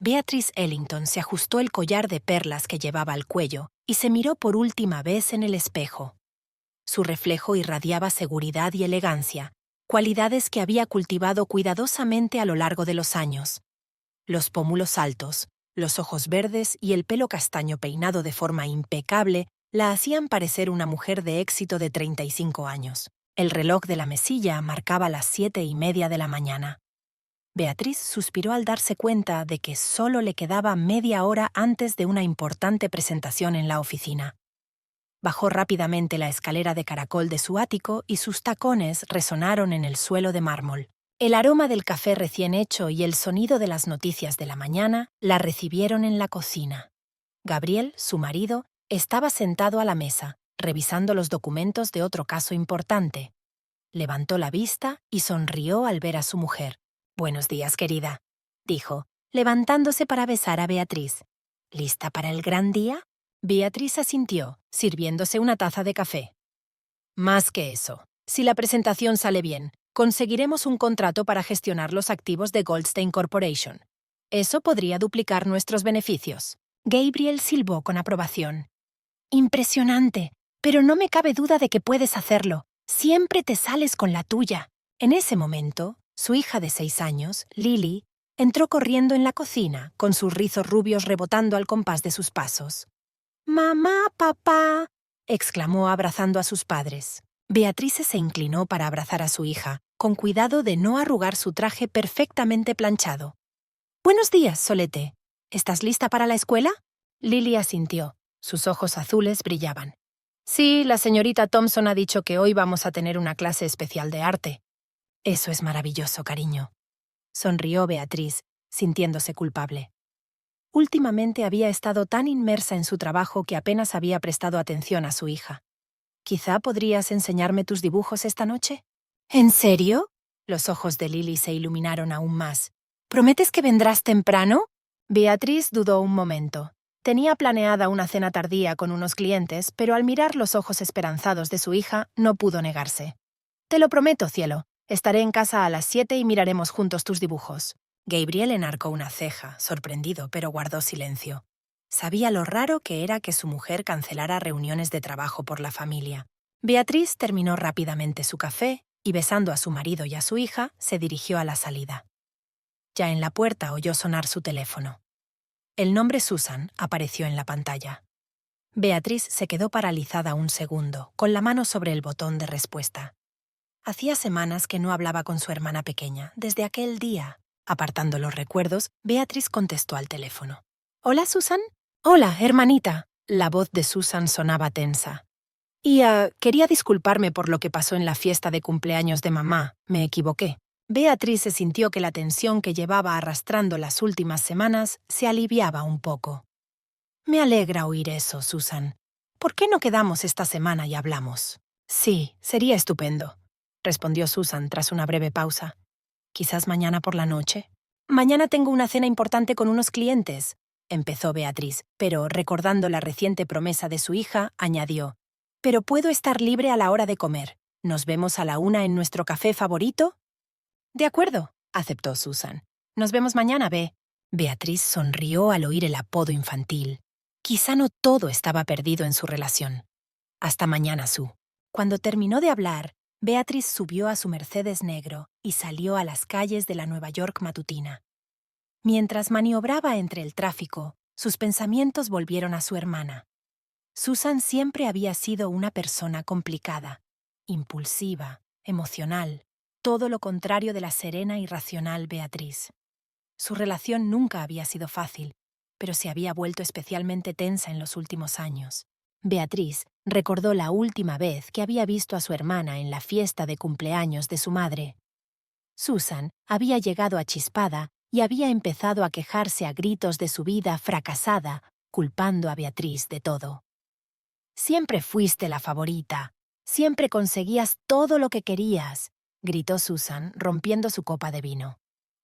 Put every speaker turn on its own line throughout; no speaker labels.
Beatrice Ellington se ajustó el collar de perlas que llevaba al cuello y se miró por última vez en el espejo. Su reflejo irradiaba seguridad y elegancia, cualidades que había cultivado cuidadosamente a lo largo de los años. Los pómulos altos, los ojos verdes y el pelo castaño peinado de forma impecable la hacían parecer una mujer de éxito de 35 años. El reloj de la mesilla marcaba las 7:30 de la mañana. Beatriz suspiró al darse cuenta de que solo le quedaba media hora antes de una importante presentación en la oficina. Bajó rápidamente la escalera de caracol de su ático y sus tacones resonaron en el suelo de mármol. El aroma del café recién hecho y el sonido de las noticias de la mañana la recibieron en la cocina. Gabriel, su marido, estaba sentado a la mesa, revisando los documentos de otro caso importante. Levantó la vista y sonrió al ver a su mujer. «Buenos días, querida», dijo, levantándose para besar a Beatriz. «¿Lista para el gran día?» Beatriz asintió, sirviéndose una taza de café. «Más que eso, si la presentación sale bien, conseguiremos un contrato para gestionar los activos de Goldstein Corporation. Eso podría duplicar nuestros beneficios». Gabriel silbó con aprobación. «Impresionante, pero no me cabe duda de que puedes hacerlo. Siempre te sales con la tuya». En ese momento, su hija de 6 años, Lily, entró corriendo en la cocina, con sus rizos rubios rebotando al compás de sus pasos. «¡Mamá, papá!», exclamó abrazando a sus padres. Beatriz se inclinó para abrazar a su hija, con cuidado de no arrugar su traje perfectamente planchado. «Buenos días, Solete. ¿Estás lista para la escuela?» Lily asintió. Sus ojos azules brillaban. «Sí, la señorita Thompson ha dicho que hoy vamos a tener una clase especial de arte». «Eso es maravilloso, cariño», sonrió Beatriz, sintiéndose culpable. Últimamente había estado tan inmersa en su trabajo que apenas había prestado atención a su hija. «¿Quizá podrías enseñarme tus dibujos esta noche?» «¿En serio?» Los ojos de Lily se iluminaron aún más. «¿Prometes que vendrás temprano?» Beatriz dudó un momento. Tenía planeada una cena tardía con unos clientes, pero al mirar los ojos esperanzados de su hija, no pudo negarse. «Te lo prometo, cielo. Estaré en casa a las 7 y miraremos juntos tus dibujos». Gabriel enarcó una ceja, sorprendido, pero guardó silencio. Sabía lo raro que era que su mujer cancelara reuniones de trabajo por la familia. Beatriz terminó rápidamente su café y, besando a su marido y a su hija, se dirigió a la salida. Ya en la puerta oyó sonar su teléfono. El nombre Susan apareció en la pantalla. Beatriz se quedó paralizada un segundo, con la mano sobre el botón de respuesta. Hacía semanas que no hablaba con su hermana pequeña, desde aquel día. Apartando los recuerdos, Beatriz contestó al teléfono. «¿Hola, Susan?» «Hola, hermanita». La voz de Susan sonaba tensa. «Y quería disculparme por lo que pasó en la fiesta de cumpleaños de mamá. Me equivoqué». Beatriz se sintió que la tensión que llevaba arrastrando las últimas semanas se aliviaba un poco. «Me alegra oír eso, Susan. ¿Por qué no quedamos esta semana y hablamos?» «Sí, sería estupendo», respondió Susan tras una breve pausa. «¿Quizás mañana por la noche?» «Mañana tengo una cena importante con unos clientes», empezó Beatriz, pero recordando la reciente promesa de su hija, añadió. «Pero puedo estar libre a la hora de comer. ¿Nos vemos a la 1 en nuestro café favorito?» «De acuerdo», aceptó Susan. «Nos vemos mañana, Beatriz sonrió al oír el apodo infantil. Quizá no todo estaba perdido en su relación. «Hasta mañana, Sue». Cuando terminó de hablar, Beatriz subió a su Mercedes negro y salió a las calles de la Nueva York matutina. Mientras maniobraba entre el tráfico, sus pensamientos volvieron a su hermana. Susan siempre había sido una persona complicada, impulsiva, emocional, todo lo contrario de la serena y racional Beatriz. Su relación nunca había sido fácil, pero se había vuelto especialmente tensa en los últimos años. Beatriz recordó la última vez que había visto a su hermana en la fiesta de cumpleaños de su madre. Susan había llegado achispada y había empezado a quejarse a gritos de su vida fracasada, culpando a Beatriz de todo. «Siempre fuiste la favorita. Siempre conseguías todo lo que querías», gritó Susan, rompiendo su copa de vino.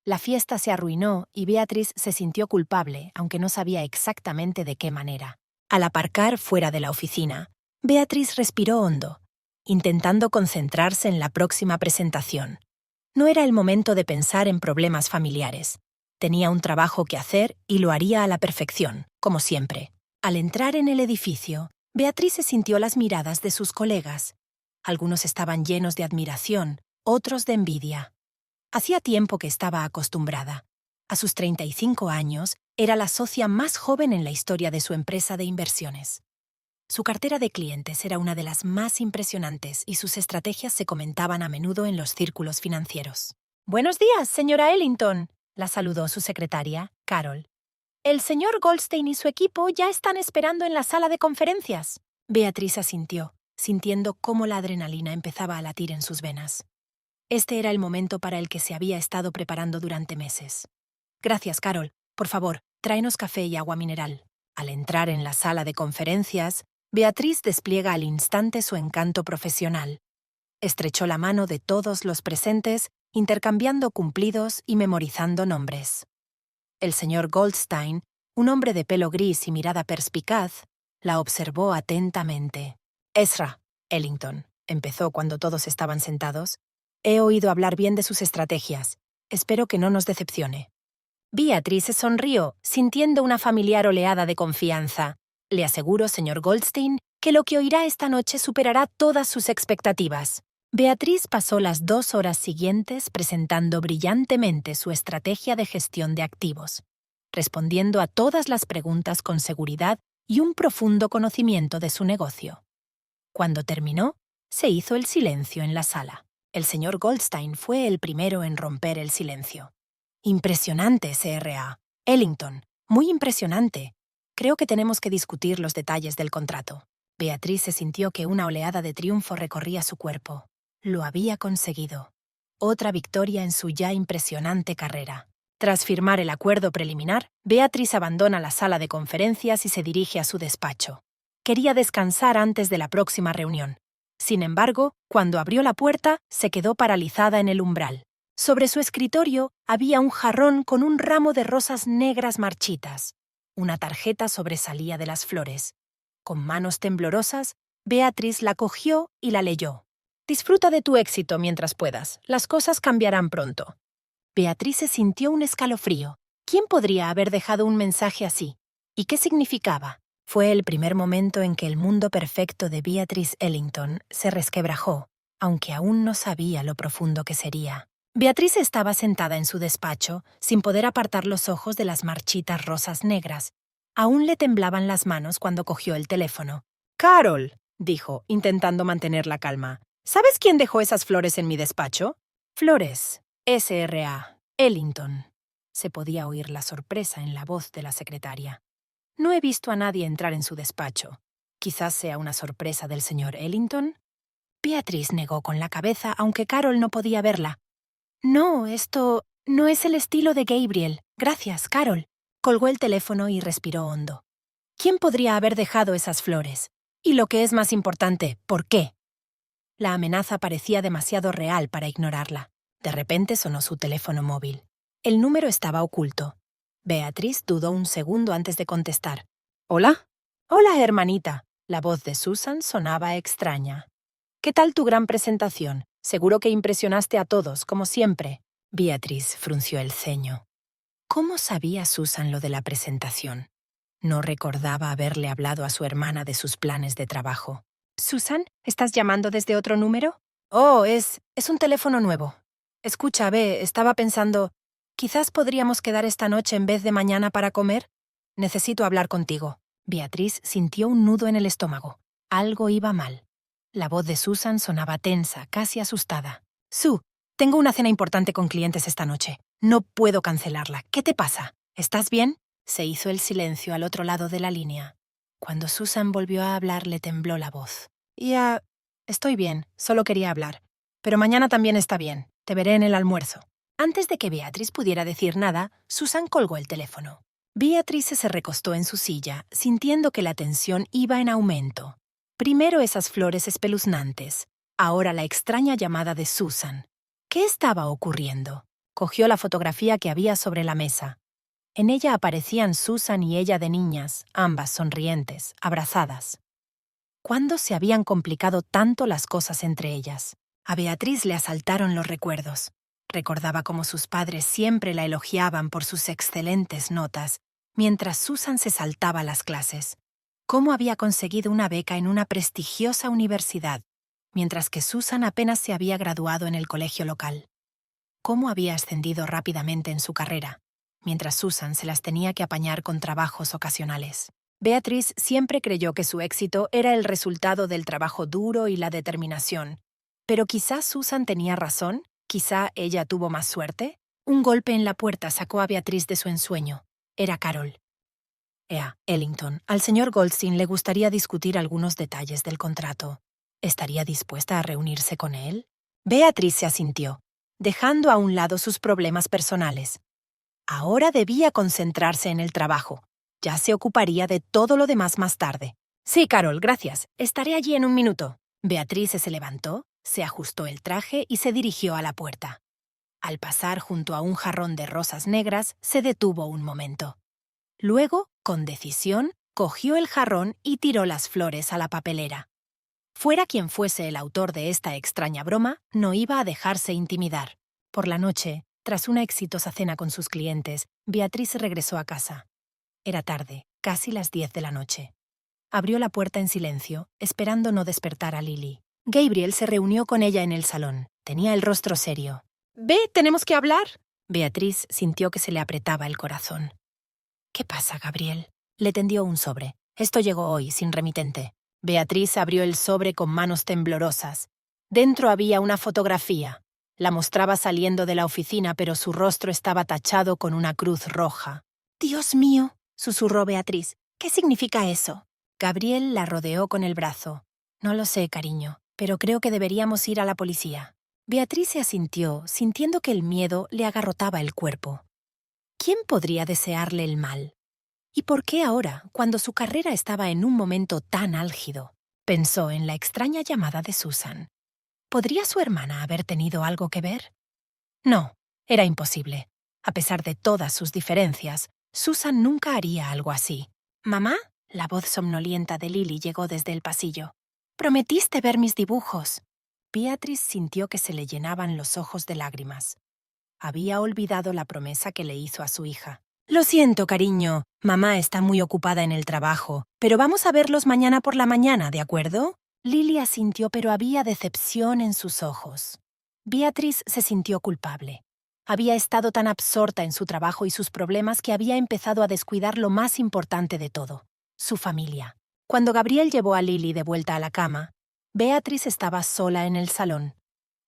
La fiesta se arruinó y Beatriz se sintió culpable, aunque no sabía exactamente de qué manera. Al aparcar fuera de la oficina, Beatriz respiró hondo, intentando concentrarse en la próxima presentación. No era el momento de pensar en problemas familiares. Tenía un trabajo que hacer y lo haría a la perfección, como siempre. Al entrar en el edificio, Beatriz se sintió las miradas de sus colegas. Algunos estaban llenos de admiración, otros de envidia. Hacía tiempo que estaba acostumbrada. A sus 35 años, era la socia más joven en la historia de su empresa de inversiones. Su cartera de clientes era una de las más impresionantes y sus estrategias se comentaban a menudo en los círculos financieros. «Buenos días, señora Ellington», la saludó su secretaria, Carol. «El señor Goldstein y su equipo ya están esperando en la sala de conferencias». Beatriz asintió, sintiendo cómo la adrenalina empezaba a latir en sus venas. Este era el momento para el que se había estado preparando durante meses. «Gracias, Carol. Por favor, tráenos café y agua mineral». Al entrar en la sala de conferencias, Beatriz despliega al instante su encanto profesional. Estrechó la mano de todos los presentes, intercambiando cumplidos y memorizando nombres. El señor Goldstein, un hombre de pelo gris y mirada perspicaz, la observó atentamente. «Ezra Ellington», empezó cuando todos estaban sentados. «He oído hablar bien de sus estrategias. Espero que no nos decepcione». Beatriz se sonrió, sintiendo una familiar oleada de confianza. «Le aseguro, señor Goldstein, que lo que oirá esta noche superará todas sus expectativas». Beatriz pasó las 2 horas siguientes presentando brillantemente su estrategia de gestión de activos, respondiendo a todas las preguntas con seguridad y un profundo conocimiento de su negocio. Cuando terminó, se hizo el silencio en la sala. El señor Goldstein fue el primero en romper el silencio. «Impresionante, CRA. Ellington, muy impresionante. Creo que tenemos que discutir los detalles del contrato». Beatriz se sintió que una oleada de triunfo recorría su cuerpo. Lo había conseguido. Otra victoria en su ya impresionante carrera. Tras firmar el acuerdo preliminar, Beatriz abandona la sala de conferencias y se dirige a su despacho. Quería descansar antes de la próxima reunión. Sin embargo, cuando abrió la puerta, se quedó paralizada en el umbral. Sobre su escritorio había un jarrón con un ramo de rosas negras marchitas. Una tarjeta sobresalía de las flores. Con manos temblorosas, Beatriz la cogió y la leyó. «Disfruta de tu éxito mientras puedas. Las cosas cambiarán pronto». Beatriz se sintió un escalofrío. ¿Quién podría haber dejado un mensaje así? ¿Y qué significaba? Fue el primer momento en que el mundo perfecto de Beatriz Ellington se resquebrajó, aunque aún no sabía lo profundo que sería. Beatriz estaba sentada en su despacho, sin poder apartar los ojos de las marchitas rosas negras. Aún le temblaban las manos cuando cogió el teléfono. «Carol», dijo, intentando mantener la calma. «¿Sabes quién dejó esas flores en mi despacho?» «Flores. SRA. Ellington». Se podía oír la sorpresa en la voz de la secretaria. «No he visto a nadie entrar en su despacho. Quizás sea una sorpresa del señor Ellington». Beatriz negó con la cabeza, aunque Carol no podía verla. «No, esto no es el estilo de Gabriel. Gracias, Carol». Colgó el teléfono y respiró hondo. ¿Quién podría haber dejado esas flores? Y lo que es más importante, ¿por qué? La amenaza parecía demasiado real para ignorarla. De repente sonó su teléfono móvil. El número estaba oculto. Beatriz dudó un segundo antes de contestar. «¿Hola?» «Hola, hermanita». La voz de Susan sonaba extraña. «¿Qué tal tu gran presentación? Seguro que impresionaste a todos, como siempre». Beatriz frunció el ceño. ¿Cómo sabía Susan lo de la presentación? No recordaba haberle hablado a su hermana de sus planes de trabajo. «Susan, ¿estás llamando desde otro número?» «Oh, es un teléfono nuevo. Escucha, estaba pensando, quizás podríamos quedar esta noche en vez de mañana para comer. Necesito hablar contigo». Beatriz sintió un nudo en el estómago. Algo iba mal. La voz de Susan sonaba tensa, casi asustada. «Sue, tengo una cena importante con clientes esta noche. No puedo cancelarla. ¿Qué te pasa? ¿Estás bien?» Se hizo el silencio al otro lado de la línea. Cuando Susan volvió a hablar, le tembló la voz. «Ya, estoy bien, solo quería hablar. Pero mañana también está bien. Te veré en el almuerzo». Antes de que Beatriz pudiera decir nada, Susan colgó el teléfono. Beatriz se recostó en su silla, sintiendo que la tensión iba en aumento. Primero esas flores espeluznantes, ahora la extraña llamada de Susan. ¿Qué estaba ocurriendo? Cogió la fotografía que había sobre la mesa. En ella aparecían Susan y ella de niñas, ambas sonrientes, abrazadas. ¿Cuándo se habían complicado tanto las cosas entre ellas? A Beatriz le asaltaron los recuerdos. Recordaba cómo sus padres siempre la elogiaban por sus excelentes notas, mientras Susan se saltaba las clases. Cómo había conseguido una beca en una prestigiosa universidad, mientras que Susan apenas se había graduado en el colegio local. Cómo había ascendido rápidamente en su carrera, mientras Susan se las tenía que apañar con trabajos ocasionales. Beatrice siempre creyó que su éxito era el resultado del trabajo duro y la determinación. Pero quizá Susan tenía razón, quizá ella tuvo más suerte. Un golpe en la puerta sacó a Beatrice de su ensueño. Era Carol. Ellington, al señor Goldstein le gustaría discutir algunos detalles del contrato. ¿Estaría dispuesta a reunirse con él? Beatrice se asintió, dejando a un lado sus problemas personales. Ahora debía concentrarse en el trabajo. Ya se ocuparía de todo lo demás más tarde. Sí, Carol, gracias. Estaré allí en un minuto. Beatrice se levantó, se ajustó el traje y se dirigió a la puerta. Al pasar junto a un jarrón de rosas negras, se detuvo un momento. Luego, con decisión, cogió el jarrón y tiró las flores a la papelera. Fuera quien fuese el autor de esta extraña broma, no iba a dejarse intimidar. Por la noche, tras una exitosa cena con sus clientes, Beatrice regresó a casa. Era tarde, casi las 10 de la noche. Abrió la puerta en silencio, esperando no despertar a Lily. Gabriel se reunió con ella en el salón. Tenía el rostro serio. «Ve, tenemos que hablar». Beatrice sintió que se le apretaba el corazón. «¿Qué pasa, Gabriel?» Le tendió un sobre. Esto llegó hoy, sin remitente. Beatrice abrió el sobre con manos temblorosas. Dentro había una fotografía. La mostraba saliendo de la oficina, pero su rostro estaba tachado con una cruz roja. «Dios mío», susurró Beatrice. «¿Qué significa eso?» Gabriel la rodeó con el brazo. «No lo sé, cariño, pero creo que deberíamos ir a la policía». Beatrice asintió, sintiendo que el miedo le agarrotaba el cuerpo. ¿Quién podría desearle el mal? ¿Y por qué ahora, cuando su carrera estaba en un momento tan álgido? Pensó en la extraña llamada de Susan. ¿Podría su hermana haber tenido algo que ver? No, era imposible. A pesar de todas sus diferencias, Susan nunca haría algo así. «¿Mamá?» La voz somnolienta de Lily llegó desde el pasillo. «Prometiste ver mis dibujos». Beatrice sintió que se le llenaban los ojos de lágrimas. Había olvidado la promesa que le hizo a su hija. «Lo siento, cariño. Mamá está muy ocupada en el trabajo, pero vamos a verlos mañana por la mañana, ¿de acuerdo?» Lily asintió, pero había decepción en sus ojos. Beatrice se sintió culpable. Había estado tan absorta en su trabajo y sus problemas que había empezado a descuidar lo más importante de todo, su familia. Cuando Gabriel llevó a Lily de vuelta a la cama, Beatrice estaba sola en el salón.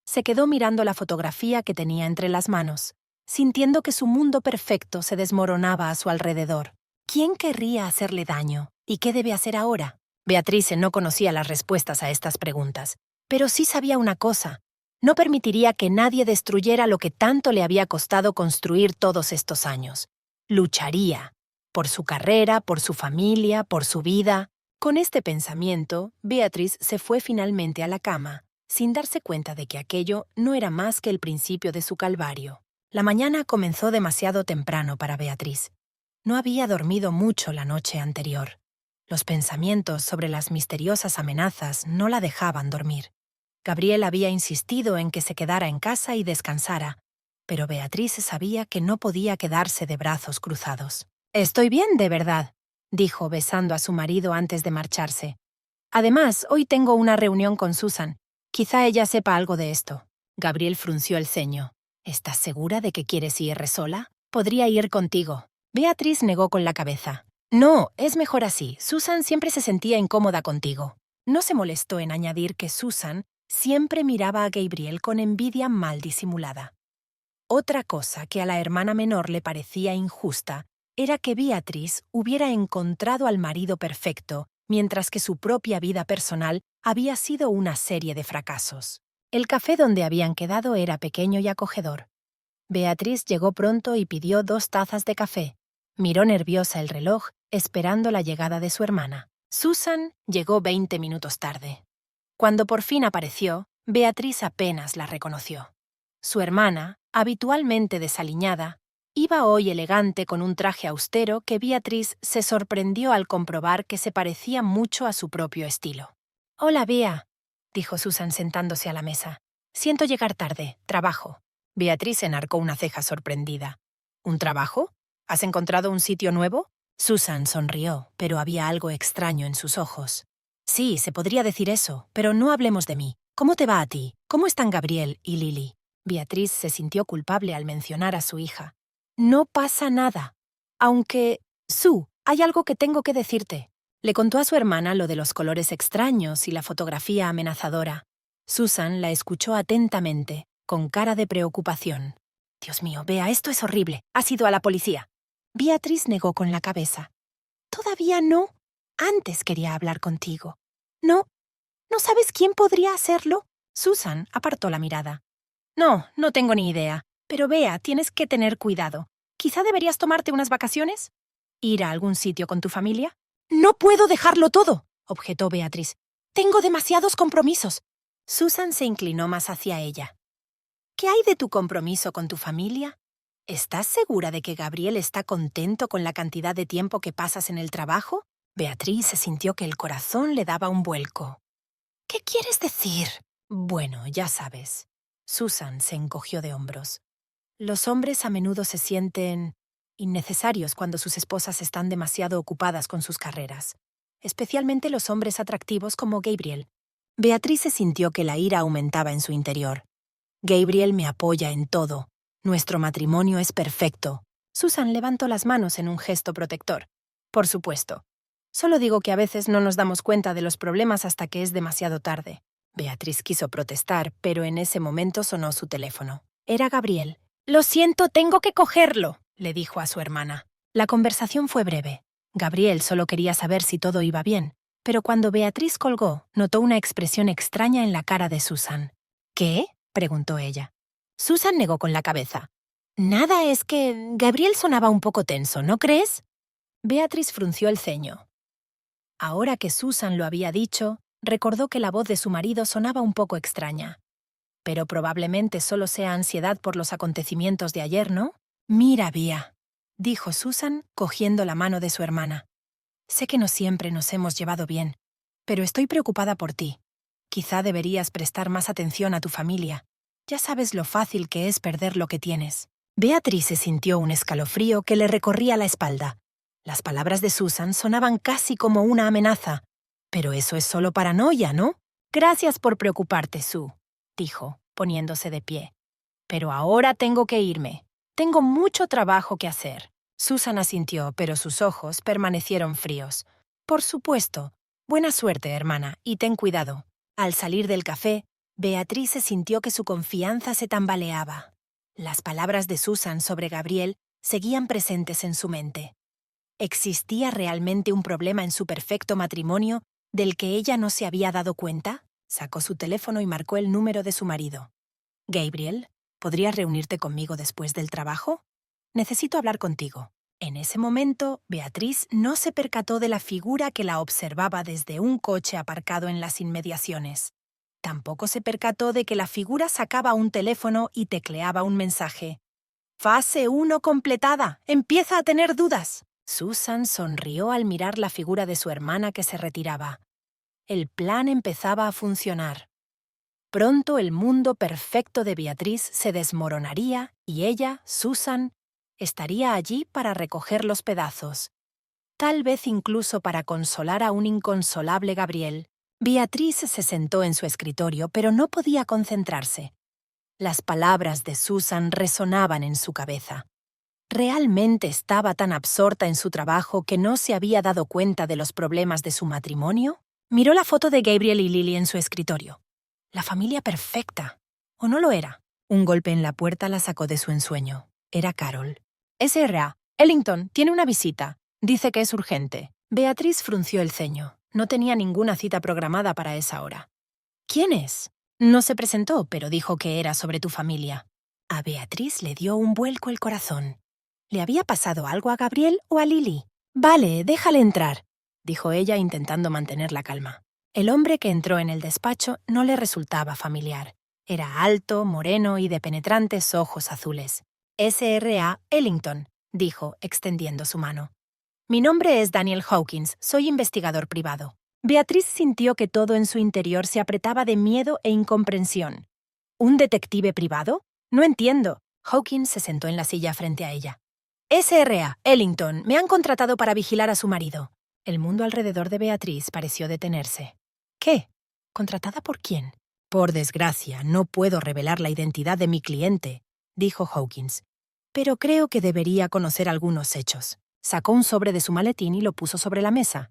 Se quedó mirando la fotografía que tenía entre las manos, sintiendo que su mundo perfecto se desmoronaba a su alrededor. ¿Quién querría hacerle daño? ¿Y qué debe hacer ahora? Beatrice no conocía las respuestas a estas preguntas, pero sí sabía una cosa. No permitiría que nadie destruyera lo que tanto le había costado construir todos estos años. Lucharía. Por su carrera, por su familia, por su vida. Con este pensamiento, Beatrice se fue finalmente a la cama, sin darse cuenta de que aquello no era más que el principio de su calvario. La mañana comenzó demasiado temprano para Beatrice. No había dormido mucho la noche anterior. Los pensamientos sobre las misteriosas amenazas no la dejaban dormir. Gabriel había insistido en que se quedara en casa y descansara, pero Beatrice sabía que no podía quedarse de brazos cruzados. «Estoy bien, de verdad», dijo besando a su marido antes de marcharse. «Además, hoy tengo una reunión con Susan. Quizá ella sepa algo de esto». Gabriel frunció el ceño. «¿Estás segura de que quieres ir sola? Podría ir contigo». Beatrice negó con la cabeza. «No, es mejor así. Susan siempre se sentía incómoda contigo». No se molestó en añadir que Susan siempre miraba a Gabriel con envidia mal disimulada. Otra cosa que a la hermana menor le parecía injusta era que Beatrice hubiera encontrado al marido perfecto, mientras que su propia vida personal había sido una serie de fracasos. El café donde habían quedado era pequeño y acogedor. Beatrice llegó pronto y pidió 2 tazas de café. Miró nerviosa el reloj, esperando la llegada de su hermana. Susan llegó 20 minutos tarde. Cuando por fin apareció, Beatrice apenas la reconoció. Su hermana, habitualmente desaliñada, iba hoy elegante con un traje austero que Beatrice se sorprendió al comprobar que se parecía mucho a su propio estilo. «Hola, Bea», dijo Susan sentándose a la mesa. «Siento llegar tarde, trabajo». Beatriz enarcó una ceja sorprendida. ¿Un trabajo? ¿Has encontrado un sitio nuevo? Susan sonrió, pero había algo extraño en sus ojos. Sí, se podría decir eso, pero no hablemos de mí. ¿Cómo te va a ti? ¿Cómo están Gabriel y Lily? Beatriz se sintió culpable al mencionar a su hija. No pasa nada. Aunque, Sue, hay algo que tengo que decirte. Le contó a su hermana lo de los colores extraños y la fotografía amenazadora. Susan la escuchó atentamente, con cara de preocupación. Dios mío, Bea, esto es horrible. ¿Has ido a la policía? Beatriz negó con la cabeza. Todavía no. Antes quería hablar contigo. No. ¿No sabes quién podría hacerlo? Susan apartó la mirada. No, no tengo ni idea. Pero Bea, tienes que tener cuidado. ¿Quizá deberías tomarte unas vacaciones? ¿Ir a algún sitio con tu familia? No puedo dejarlo todo, objetó Beatriz. Tengo demasiados compromisos. Susan se inclinó más hacia ella. ¿Qué hay de tu compromiso con tu familia? ¿Estás segura de que Gabriel está contento con la cantidad de tiempo que pasas en el trabajo? Beatriz se sintió que el corazón le daba un vuelco. ¿Qué quieres decir? Bueno, ya sabes. Susan se encogió de hombros. Los hombres a menudo se sienten innecesarios cuando sus esposas están demasiado ocupadas con sus carreras, especialmente los hombres atractivos como Gabriel. Beatriz se sintió que la ira aumentaba en su interior. Gabriel me apoya en todo. Nuestro matrimonio es perfecto. Susan levantó las manos en un gesto protector. Por supuesto. Solo digo que a veces no nos damos cuenta de los problemas hasta que es demasiado tarde. Beatriz quiso protestar, pero en ese momento sonó su teléfono. Era Gabriel. Lo siento, tengo que cogerlo, le dijo a su hermana. La conversación fue breve. Gabriel solo quería saber si todo iba bien, pero cuando Beatriz colgó, notó una expresión extraña en la cara de Susan. ¿Qué? Preguntó ella. Susan negó con la cabeza. Nada, es que Gabriel sonaba un poco tenso, ¿no crees? Beatriz frunció el ceño. Ahora que Susan lo había dicho, recordó que la voz de su marido sonaba un poco extraña. Pero probablemente solo sea ansiedad por los acontecimientos de ayer, ¿no? Mira, Bea, dijo Susan, cogiendo la mano de su hermana. Sé que no siempre nos hemos llevado bien, pero estoy preocupada por ti. Quizá deberías prestar más atención a tu familia. Ya sabes lo fácil que es perder lo que tienes. Beatriz se sintió un escalofrío que le recorría la espalda. Las palabras de Susan sonaban casi como una amenaza. Pero eso es solo paranoia, ¿no? Gracias por preocuparte, Sue, dijo, poniéndose de pie. Pero ahora tengo que irme. Tengo mucho trabajo que hacer. Susan asintió, pero sus ojos permanecieron fríos. Por supuesto. Buena suerte, hermana, y ten cuidado. Al salir del café, Beatriz se sintió que su confianza se tambaleaba. Las palabras de Susan sobre Gabriel seguían presentes en su mente. ¿Existía realmente un problema en su perfecto matrimonio del que ella no se había dado cuenta? Sacó su teléfono y marcó el número de su marido. Gabriel, ¿podrías reunirte conmigo después del trabajo? Necesito hablar contigo. En ese momento, Beatriz no se percató de la figura que la observaba desde un coche aparcado en las inmediaciones. Tampoco se percató de que la figura sacaba un teléfono y tecleaba un mensaje. Fase 1 completada. Empieza a tener dudas. Susan sonrió al mirar la figura de su hermana que se retiraba. El plan empezaba a funcionar. Pronto el mundo perfecto de Beatriz se desmoronaría y ella, Susan, estaría allí para recoger los pedazos. Tal vez incluso para consolar a un inconsolable Gabriel. Beatriz se sentó en su escritorio, pero no podía concentrarse. Las palabras de Susan resonaban en su cabeza. ¿Realmente estaba tan absorta en su trabajo que no se había dado cuenta de los problemas de su matrimonio? Miró la foto de Gabriel y Lily en su escritorio. La familia perfecta. ¿O no lo era? Un golpe en la puerta la sacó de su ensueño. Era Carol. S.R.A. Ellington tiene una visita. Dice que es urgente. Beatriz frunció el ceño. No tenía ninguna cita programada para esa hora. ¿Quién es? No se presentó, pero dijo que era sobre tu familia. A Beatriz le dio un vuelco el corazón. ¿Le había pasado algo a Gabriel o a Lily? Vale, déjale entrar, dijo ella intentando mantener la calma. El hombre que entró en el despacho no le resultaba familiar. Era alto, moreno y de penetrantes ojos azules. S.R.A. Ellington, dijo, extendiendo su mano. Mi nombre es Daniel Hawkins, soy investigador privado. Beatriz sintió que todo en su interior se apretaba de miedo e incomprensión. ¿Un detective privado? No entiendo. Hawkins se sentó en la silla frente a ella. SRA, Ellington, me han contratado para vigilar a su marido. El mundo alrededor de Beatriz pareció detenerse. ¿Qué? ¿Contratada por quién? Por desgracia, no puedo revelar la identidad de mi cliente, dijo Hawkins. Pero creo que debería conocer algunos hechos. Sacó un sobre de su maletín y lo puso sobre la mesa.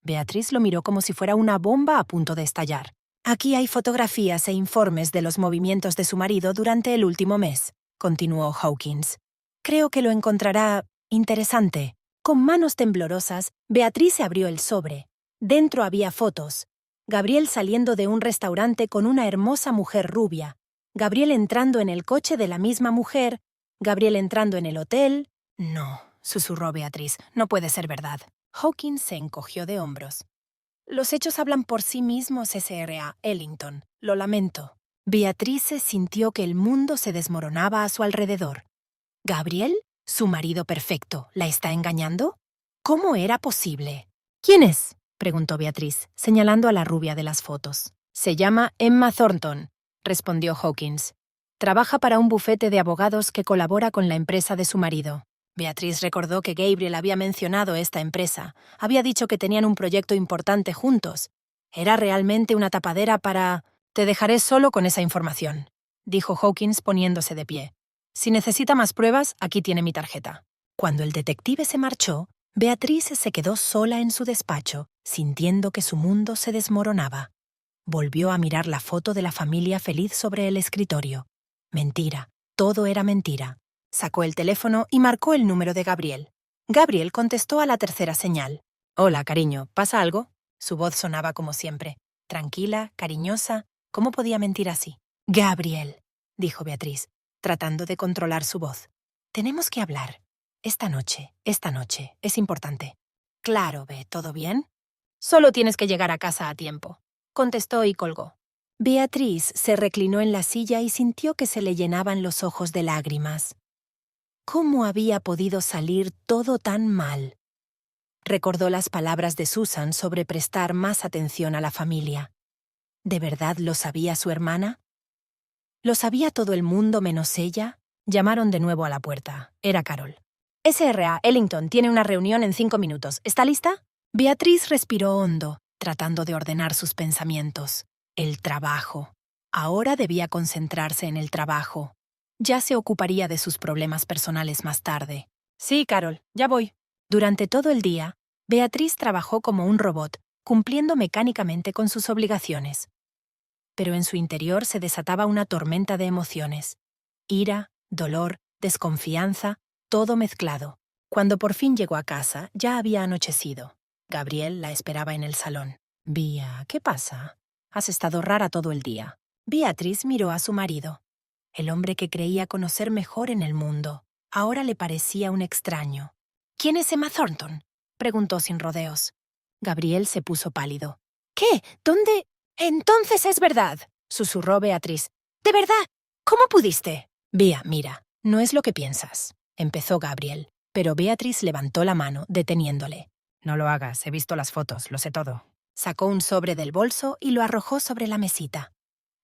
Beatriz lo miró como si fuera una bomba a punto de estallar. Aquí hay fotografías e informes de los movimientos de su marido durante el último mes, continuó Hawkins. Creo que lo encontrará interesante. Con manos temblorosas, Beatriz se abrió el sobre. Dentro había fotos. Gabriel saliendo de un restaurante con una hermosa mujer rubia. Gabriel entrando en el coche de la misma mujer. Gabriel entrando en el hotel. No, susurró Beatriz, no puede ser verdad. Hawkins se encogió de hombros. Los hechos hablan por sí mismos, SRA, Ellington. Lo lamento. Beatriz sintió que el mundo se desmoronaba a su alrededor. ¿Gabriel? ¿Su marido perfecto? ¿La está engañando? ¿Cómo era posible? ¿Quién es? Preguntó Beatriz, señalando a la rubia de las fotos. Se llama Emma Thornton, respondió Hawkins. Trabaja para un bufete de abogados que colabora con la empresa de su marido. Beatriz recordó que Gabriel había mencionado esta empresa. Había dicho que tenían un proyecto importante juntos. Era realmente una tapadera para... Te dejaré solo con esa información, dijo Hawkins poniéndose de pie. Si necesita más pruebas, aquí tiene mi tarjeta. Cuando el detective se marchó, Beatriz se quedó sola en su despacho, sintiendo que su mundo se desmoronaba. Volvió a mirar la foto de la familia feliz sobre el escritorio. Mentira, todo era mentira. Sacó el teléfono y marcó el número de Gabriel. Gabriel contestó a la tercera señal. Hola, cariño, ¿pasa algo? Su voz sonaba como siempre. Tranquila, cariñosa. ¿Cómo podía mentir así? Gabriel, dijo Beatriz, tratando de controlar su voz. Tenemos que hablar. Esta noche, es importante. Claro, Be, ¿todo bien? Solo tienes que llegar a casa a tiempo. Contestó y colgó. Beatriz se reclinó en la silla y sintió que se le llenaban los ojos de lágrimas. ¿Cómo había podido salir todo tan mal? Recordó las palabras de Susan sobre prestar más atención a la familia. ¿De verdad lo sabía su hermana? ¿Lo sabía todo el mundo menos ella? Llamaron de nuevo a la puerta. Era Carol. SRA, Ellington, tiene una reunión en 5 minutos. ¿Está lista? Beatriz respiró hondo, tratando de ordenar sus pensamientos. El trabajo. Ahora debía concentrarse en el trabajo. Ya se ocuparía de sus problemas personales más tarde. Sí, Carol, ya voy. Durante todo el día, Beatriz trabajó como un robot, cumpliendo mecánicamente con sus obligaciones. Pero en su interior se desataba una tormenta de emociones. Ira, dolor, desconfianza, todo mezclado. Cuando por fin llegó a casa, ya había anochecido. Gabriel la esperaba en el salón. «Bea, ¿qué pasa? Has estado rara todo el día». Beatriz miró a su marido. El hombre que creía conocer mejor en el mundo. Ahora le parecía un extraño. «¿Quién es Emma Thornton?», preguntó sin rodeos. Gabriel se puso pálido. «¿Qué? ¿Dónde? Entonces es verdad», susurró Beatriz. «¿De verdad? ¿Cómo pudiste?» «Bea, mira, no es lo que piensas», empezó Gabriel, pero Beatriz levantó la mano, deteniéndole. «No lo hagas, he visto las fotos, lo sé todo». Sacó un sobre del bolso y lo arrojó sobre la mesita.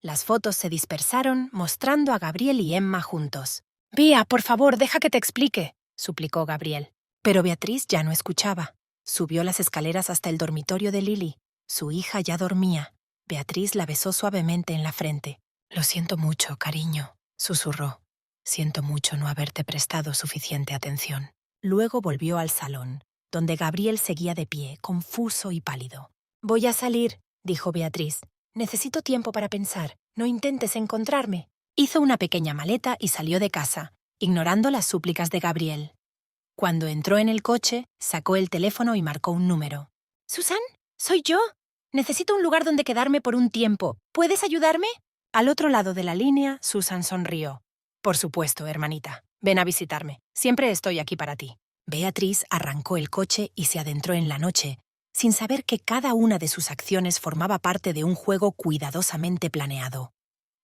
Las fotos se dispersaron, mostrando a Gabriel y Emma juntos. «Bea, por favor, deja que te explique», suplicó Gabriel. Pero Beatriz ya no escuchaba. Subió las escaleras hasta el dormitorio de Lily. Su hija ya dormía. Beatriz la besó suavemente en la frente. «Lo siento mucho, cariño», susurró. «Siento mucho no haberte prestado suficiente atención». Luego volvió al salón, donde Gabriel seguía de pie, confuso y pálido. «Voy a salir», dijo Beatriz. «Necesito tiempo para pensar. No intentes encontrarme». Hizo una pequeña maleta y salió de casa, ignorando las súplicas de Gabriel. Cuando entró en el coche, sacó el teléfono y marcó un número. «¿Susan? ¿Soy yo? Necesito un lugar donde quedarme por un tiempo. ¿Puedes ayudarme?» Al otro lado de la línea, Susan sonrió. «Por supuesto, hermanita. Ven a visitarme. Siempre estoy aquí para ti». Beatriz arrancó el coche y se adentró en la noche, sin saber que cada una de sus acciones formaba parte de un juego cuidadosamente planeado.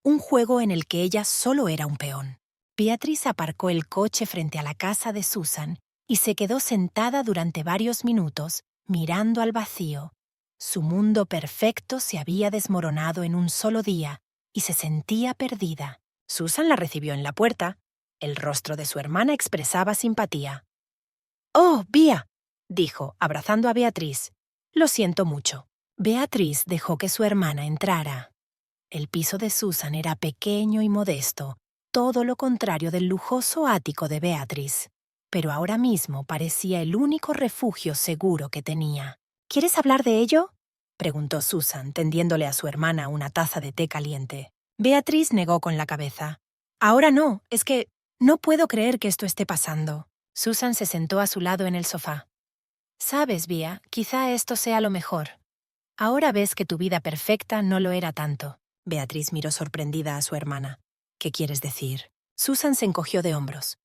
Un juego en el que ella solo era un peón. Beatriz aparcó el coche frente a la casa de Susan y se quedó sentada durante varios minutos, mirando al vacío. Su mundo perfecto se había desmoronado en un solo día y se sentía perdida. Susan la recibió en la puerta. El rostro de su hermana expresaba simpatía. «Oh, Bea», dijo, abrazando a Beatriz. «Lo siento mucho». Beatriz dejó que su hermana entrara. El piso de Susan era pequeño y modesto, todo lo contrario del lujoso ático de Beatriz. Pero ahora mismo parecía el único refugio seguro que tenía. «¿Quieres hablar de ello?», preguntó Susan, tendiéndole a su hermana una taza de té caliente. Beatriz negó con la cabeza. «Ahora no, es que no puedo creer que esto esté pasando». Susan se sentó a su lado en el sofá. «Sabes, Bea, quizá esto sea lo mejor. Ahora ves que tu vida perfecta no lo era tanto». Beatriz miró sorprendida a su hermana. «¿Qué quieres decir?». Susan se encogió de hombros.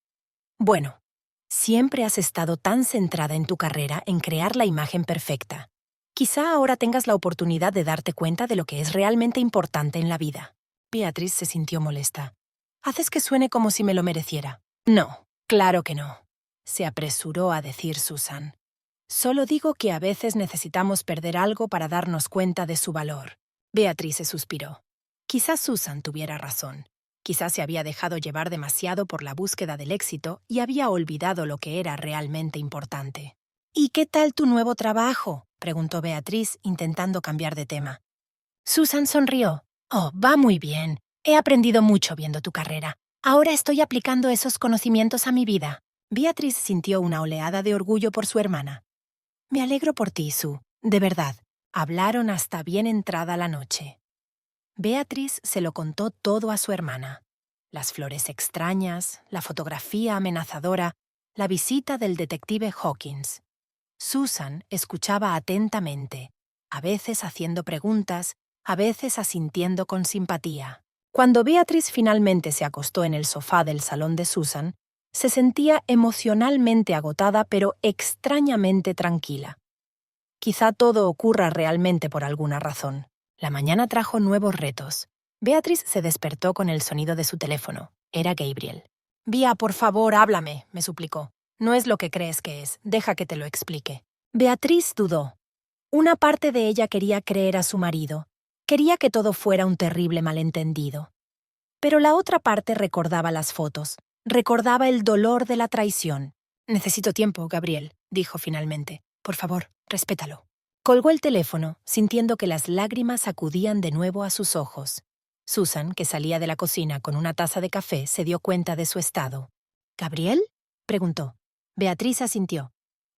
«Bueno, siempre has estado tan centrada en tu carrera en crear la imagen perfecta. Quizá ahora tengas la oportunidad de darte cuenta de lo que es realmente importante en la vida». Beatriz se sintió molesta. «Haces que suene como si me lo mereciera». «No, claro que no», se apresuró a decir Susan. «Solo digo que a veces necesitamos perder algo para darnos cuenta de su valor». Beatriz se suspiró. Quizás Susan tuviera razón. Quizás se había dejado llevar demasiado por la búsqueda del éxito y había olvidado lo que era realmente importante. «¿Y qué tal tu nuevo trabajo?», preguntó Beatriz, intentando cambiar de tema. Susan sonrió. «Oh, va muy bien. He aprendido mucho viendo tu carrera. Ahora estoy aplicando esos conocimientos a mi vida». Beatriz sintió una oleada de orgullo por su hermana. «Me alegro por ti, Sue. De verdad». Hablaron hasta bien entrada la noche. Beatriz se lo contó todo a su hermana. Las flores extrañas, la fotografía amenazadora, la visita del detective Hawkins. Susan escuchaba atentamente, a veces haciendo preguntas, a veces asintiendo con simpatía. Cuando Beatriz finalmente se acostó en el sofá del salón de Susan, se sentía emocionalmente agotada pero extrañamente tranquila. Quizá todo ocurra realmente por alguna razón. La mañana trajo nuevos retos. Beatriz se despertó con el sonido de su teléfono. Era Gabriel. «Bea, por favor, háblame», me suplicó. «No es lo que crees que es. Deja que te lo explique». Beatriz dudó. Una parte de ella quería creer a su marido. Quería que todo fuera un terrible malentendido. Pero la otra parte recordaba las fotos. Recordaba el dolor de la traición. «Necesito tiempo, Gabriel», dijo finalmente. «Por favor, respétalo». Colgó el teléfono, sintiendo que las lágrimas acudían de nuevo a sus ojos. Susan, que salía de la cocina con una taza de café, se dio cuenta de su estado. «¿Gabriel?», preguntó. Beatriz asintió.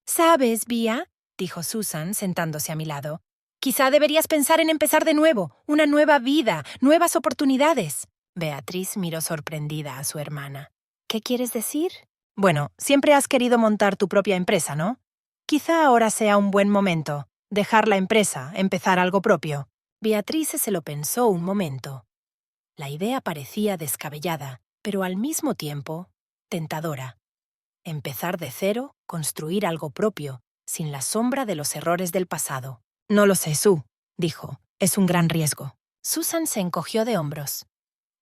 «¿Sabes, Bea?», dijo Susan, sentándose a mi lado. «Quizá deberías pensar en empezar de nuevo, una nueva vida, nuevas oportunidades». Beatriz miró sorprendida a su hermana. «¿Qué quieres decir?». «Bueno, siempre has querido montar tu propia empresa, ¿no? Quizá ahora sea un buen momento. Dejar la empresa, empezar algo propio». Beatriz se lo pensó un momento. La idea parecía descabellada, pero al mismo tiempo tentadora. Empezar de cero, construir algo propio, sin la sombra de los errores del pasado. «No lo sé, Sue», dijo. «Es un gran riesgo». Susan se encogió de hombros.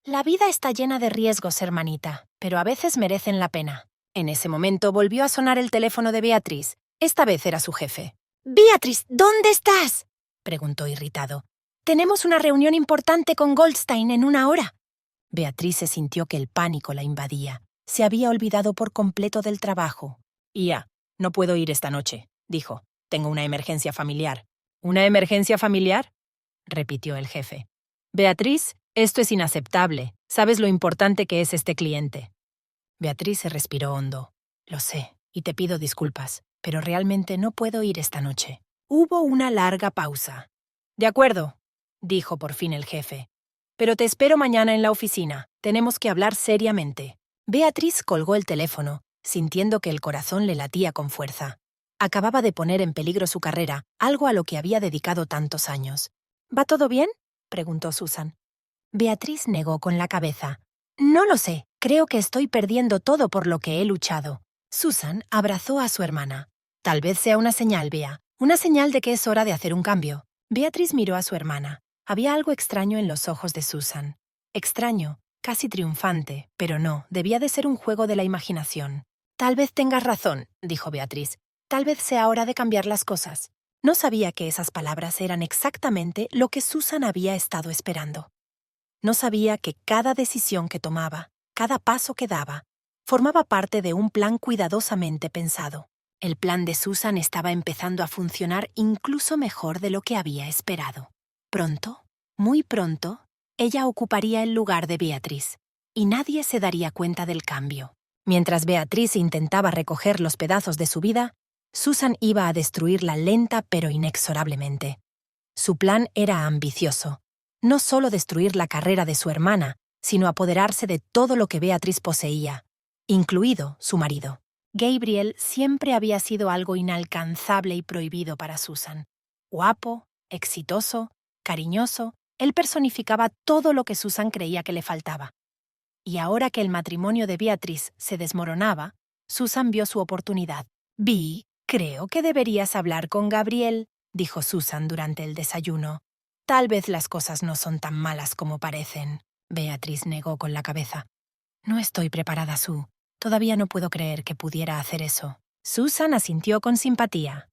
«La vida está llena de riesgos, hermanita, pero a veces merecen la pena». En ese momento volvió a sonar el teléfono de Beatriz. Esta vez era su jefe. «Beatriz, ¿dónde estás?», preguntó irritado. «Tenemos una reunión importante con Goldstein en 1 hora». Beatriz se sintió que el pánico la invadía. Se había olvidado por completo del trabajo. «Ya, no puedo ir esta noche», dijo. «Tengo una emergencia familiar». «¿Una emergencia familiar?», repitió el jefe. «Beatriz, esto es inaceptable. Sabes lo importante que es este cliente». Beatriz se respiró hondo. «Lo sé, y te pido disculpas, pero realmente no puedo ir esta noche». Hubo una larga pausa. «De acuerdo», dijo por fin el jefe. «Pero te espero mañana en la oficina. Tenemos que hablar seriamente». Beatriz colgó el teléfono, sintiendo que el corazón le latía con fuerza. Acababa de poner en peligro su carrera, algo a lo que había dedicado tantos años. «¿Va todo bien?», preguntó Susan. Beatriz negó con la cabeza. «No lo sé. Creo que estoy perdiendo todo por lo que he luchado». Susan abrazó a su hermana. «Tal vez sea una señal, Bea. Una señal de que es hora de hacer un cambio». Beatriz miró a su hermana. Había algo extraño en los ojos de Susan. Extraño, casi triunfante, pero no, debía de ser un juego de la imaginación. «Tal vez tengas razón», dijo Beatriz. «Tal vez sea hora de cambiar las cosas». No sabía que esas palabras eran exactamente lo que Susan había estado esperando. No sabía que cada decisión que tomaba, cada paso que daba, formaba parte de un plan cuidadosamente pensado. El plan de Susan estaba empezando a funcionar incluso mejor de lo que había esperado. Pronto, muy pronto, ella ocuparía el lugar de Beatrice, y nadie se daría cuenta del cambio. Mientras Beatrice intentaba recoger los pedazos de su vida, Susan iba a destruirla lenta pero inexorablemente. Su plan era ambicioso. No solo destruir la carrera de su hermana, sino apoderarse de todo lo que Beatrice poseía, incluido su marido. Gabriel siempre había sido algo inalcanzable y prohibido para Susan. Guapo, exitoso, cariñoso, él personificaba todo lo que Susan creía que le faltaba. Y ahora que el matrimonio de Beatrice se desmoronaba, Susan vio su oportunidad. Creo que deberías hablar con Gabriel, dijo Susan durante el desayuno. Tal vez las cosas no son tan malas como parecen. Beatrice negó con la cabeza. No estoy preparada, Sue. Todavía no puedo creer que pudiera hacer eso. Susan asintió con simpatía.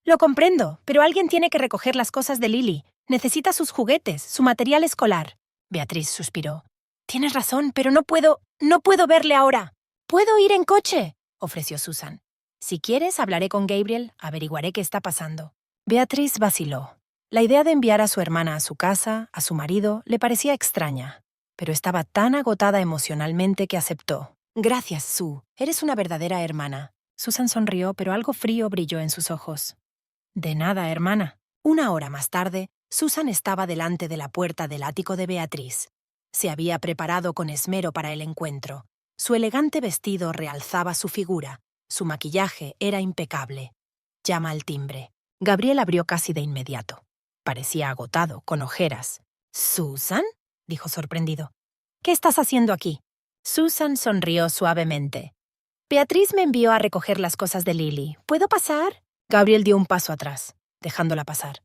Lo comprendo, pero alguien tiene que recoger las cosas de Lily. Necesita sus juguetes, su material escolar. Beatrice suspiró. Tienes razón, pero no puedo verle ahora. ¿Puedo ir en coche?, ofreció Susan. Si quieres, hablaré con Gabriel, averiguaré qué está pasando. Beatrice vaciló. La idea de enviar a su hermana a su casa, a su marido, le parecía extraña, pero estaba tan agotada emocionalmente que aceptó. Gracias, Sue. Eres una verdadera hermana. Susan sonrió, pero algo frío brilló en sus ojos. De nada, hermana. Una hora más tarde, Susan estaba delante de la puerta del ático de Beatrice. Se había preparado con esmero para el encuentro. Su elegante vestido realzaba su figura. Su maquillaje era impecable. Llama al timbre. Gabriel abrió casi de inmediato. Parecía agotado, con ojeras. ¿Susan?, dijo sorprendido. ¿Qué estás haciendo aquí? Susan sonrió suavemente. Beatrice me envió a recoger las cosas de Lily. ¿Puedo pasar? Gabriel dio un paso atrás, dejándola pasar.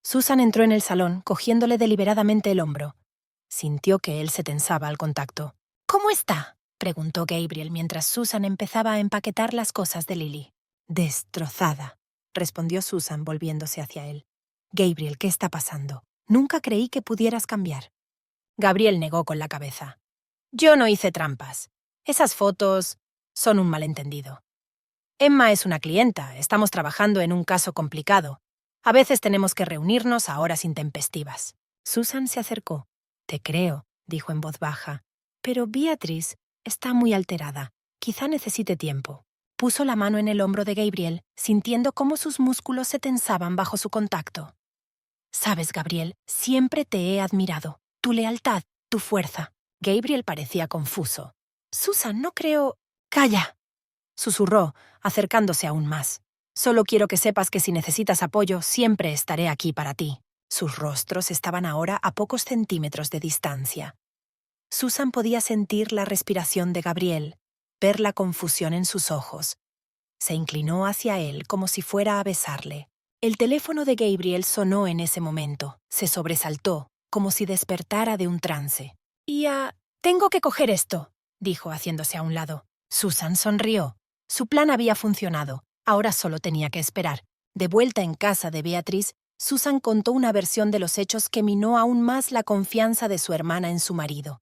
Susan entró en el salón, cogiéndole deliberadamente el hombro. Sintió que él se tensaba al contacto. ¿Cómo está?, preguntó Gabriel mientras Susan empezaba a empaquetar las cosas de Lily. Destrozada, respondió Susan volviéndose hacia él. Gabriel, ¿qué está pasando? Nunca creí que pudieras cambiar. Gabriel negó con la cabeza. Yo no hice trampas. Esas fotos son un malentendido. Emma es una clienta, estamos trabajando en un caso complicado. A veces tenemos que reunirnos a horas intempestivas. Susan se acercó. Te creo, dijo en voz baja. Pero Beatrice está muy alterada. Quizá necesite tiempo. Puso la mano en el hombro de Gabriel, sintiendo cómo sus músculos se tensaban bajo su contacto. Sabes, Gabriel, siempre te he admirado. Tu lealtad, tu fuerza. Gabriel parecía confuso. Susan, no creo... ¡Calla!, susurró, acercándose aún más. Solo quiero que sepas que si necesitas apoyo, siempre estaré aquí para ti. Sus rostros estaban ahora a pocos centímetros de distancia. Susan podía sentir la respiración de Gabriel, ver la confusión en sus ojos. Se inclinó hacia él como si fuera a besarle. El teléfono de Gabriel sonó en ese momento. Se sobresaltó, como si despertara de un trance. Tengo que coger esto, dijo haciéndose a un lado. Susan sonrió. Su plan había funcionado. Ahora solo tenía que esperar. De vuelta en casa de Beatrice, Susan contó una versión de los hechos que minó aún más la confianza de su hermana en su marido.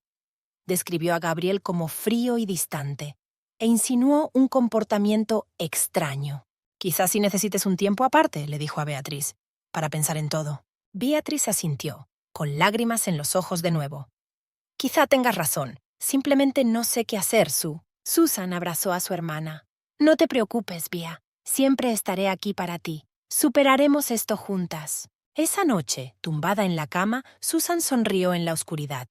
Describió a Gabriel como frío y distante, e insinuó un comportamiento extraño. Quizás si necesites un tiempo aparte, le dijo a Beatrice, para pensar en todo. Beatrice asintió, con lágrimas en los ojos de nuevo. Quizá tengas razón. Simplemente no sé qué hacer, Sue. Susan abrazó a su hermana. No te preocupes, Bea. Siempre estaré aquí para ti. Superaremos esto juntas. Esa noche, tumbada en la cama, Susan sonrió en la oscuridad.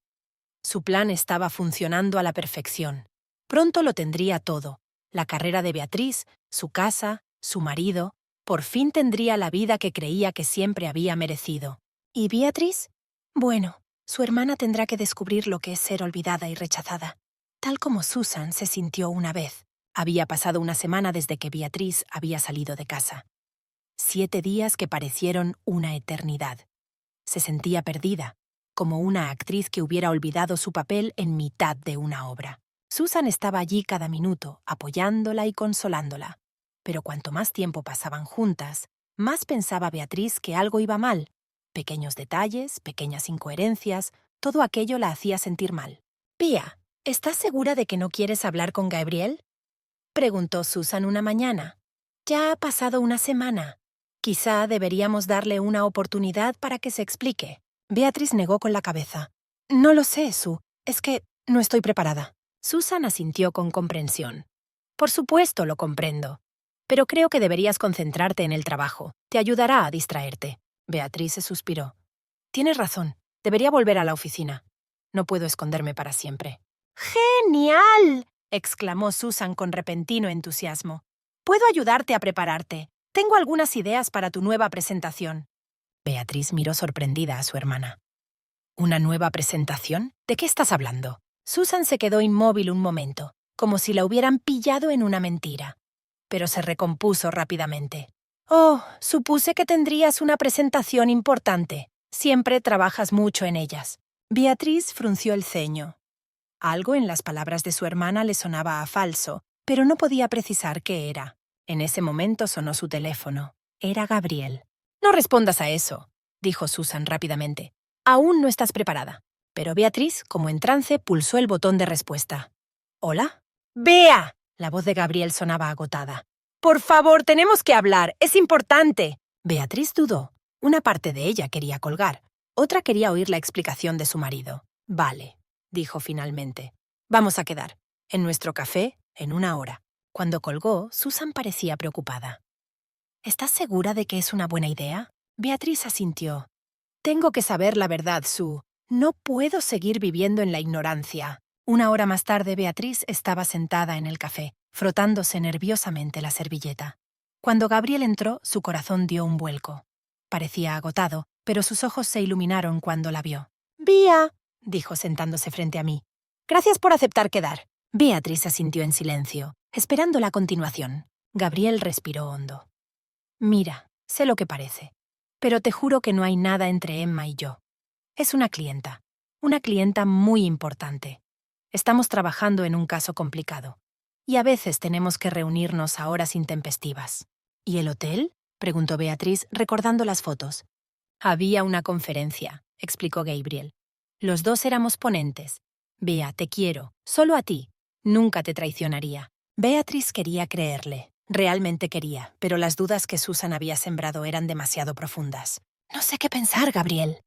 Su plan estaba funcionando a la perfección. Pronto lo tendría todo. La carrera de Beatrice, su casa, su marido. Por fin tendría la vida que creía que siempre había merecido. ¿Y Beatrice? Bueno, su hermana tendrá que descubrir lo que es ser olvidada y rechazada. Tal como Susan se sintió una vez. Había pasado una semana desde que Beatrice había salido de casa. 7 días que parecieron una eternidad. Se sentía perdida, como una actriz que hubiera olvidado su papel en mitad de una obra. Susan estaba allí cada minuto, apoyándola y consolándola. Pero cuanto más tiempo pasaban juntas, más pensaba Beatrice que algo iba mal. Pequeños detalles, pequeñas incoherencias, Todo aquello la hacía sentir mal. «Pia, ¿estás segura de que no quieres hablar con Gabriel?», preguntó Susan una mañana. «Ya ha pasado una semana. Quizá deberíamos darle una oportunidad para que se explique». Beatriz negó con la cabeza. «No lo sé, Sue. Es que no estoy preparada». Susan asintió con comprensión. «Por supuesto lo comprendo. Pero creo que deberías concentrarte en el trabajo. Te ayudará a distraerte». Beatriz se suspiró. «Tienes razón. Debería volver a la oficina. No puedo esconderme para siempre». «¡Genial!», exclamó Susan con repentino entusiasmo. «Puedo ayudarte a prepararte. Tengo algunas ideas para tu nueva presentación». Beatriz miró sorprendida a su hermana. «¿Una nueva presentación? ¿De qué estás hablando?». Susan se quedó inmóvil un momento, como si la hubieran pillado en una mentira. Pero se recompuso rápidamente. «Oh, supuse que tendrías una presentación importante. Siempre trabajas mucho en ellas». Beatriz frunció el ceño. Algo en las palabras de su hermana le sonaba a falso, pero no podía precisar qué era. En ese momento sonó su teléfono. Era Gabriel. «No respondas a eso», dijo Susan rápidamente. «Aún no estás preparada». Pero Beatriz, como en trance, pulsó el botón de respuesta. «¿Hola?» «Bea», la voz de Gabriel sonaba agotada. «Por favor, tenemos que hablar. Es importante». Beatriz dudó. Una parte de ella quería colgar. Otra quería oír la explicación de su marido. «Vale», dijo finalmente. «Vamos a quedar. En nuestro café, en 1 hora». Cuando colgó, Susan parecía preocupada. «¿Estás segura de que es una buena idea?». Beatriz asintió. «Tengo que saber la verdad, Sue. No puedo seguir viviendo en la ignorancia». 1 hora más tarde, Beatriz estaba sentada en el café, frotándose nerviosamente la servilleta. Cuando Gabriel entró, su corazón dio un vuelco. Parecía agotado, pero sus ojos se iluminaron cuando la vio. «Bea», dijo sentándose frente a mí. «Gracias por aceptar quedar». Beatriz asintió en silencio, esperando la continuación. Gabriel respiró hondo. «Mira, sé lo que parece, pero te juro que no hay nada entre Emma y yo. Es una clienta muy importante. Estamos trabajando en un caso complicado, y a veces tenemos que reunirnos a horas intempestivas». «¿Y el hotel?», preguntó Beatriz, recordando las fotos. «Había una conferencia», explicó Gabriel. «Los dos éramos ponentes. Bea, te quiero, solo a ti. Nunca te traicionaría». Beatriz quería creerle. Realmente quería, pero las dudas que Susan había sembrado eran demasiado profundas. «No sé qué pensar, Gabriel»,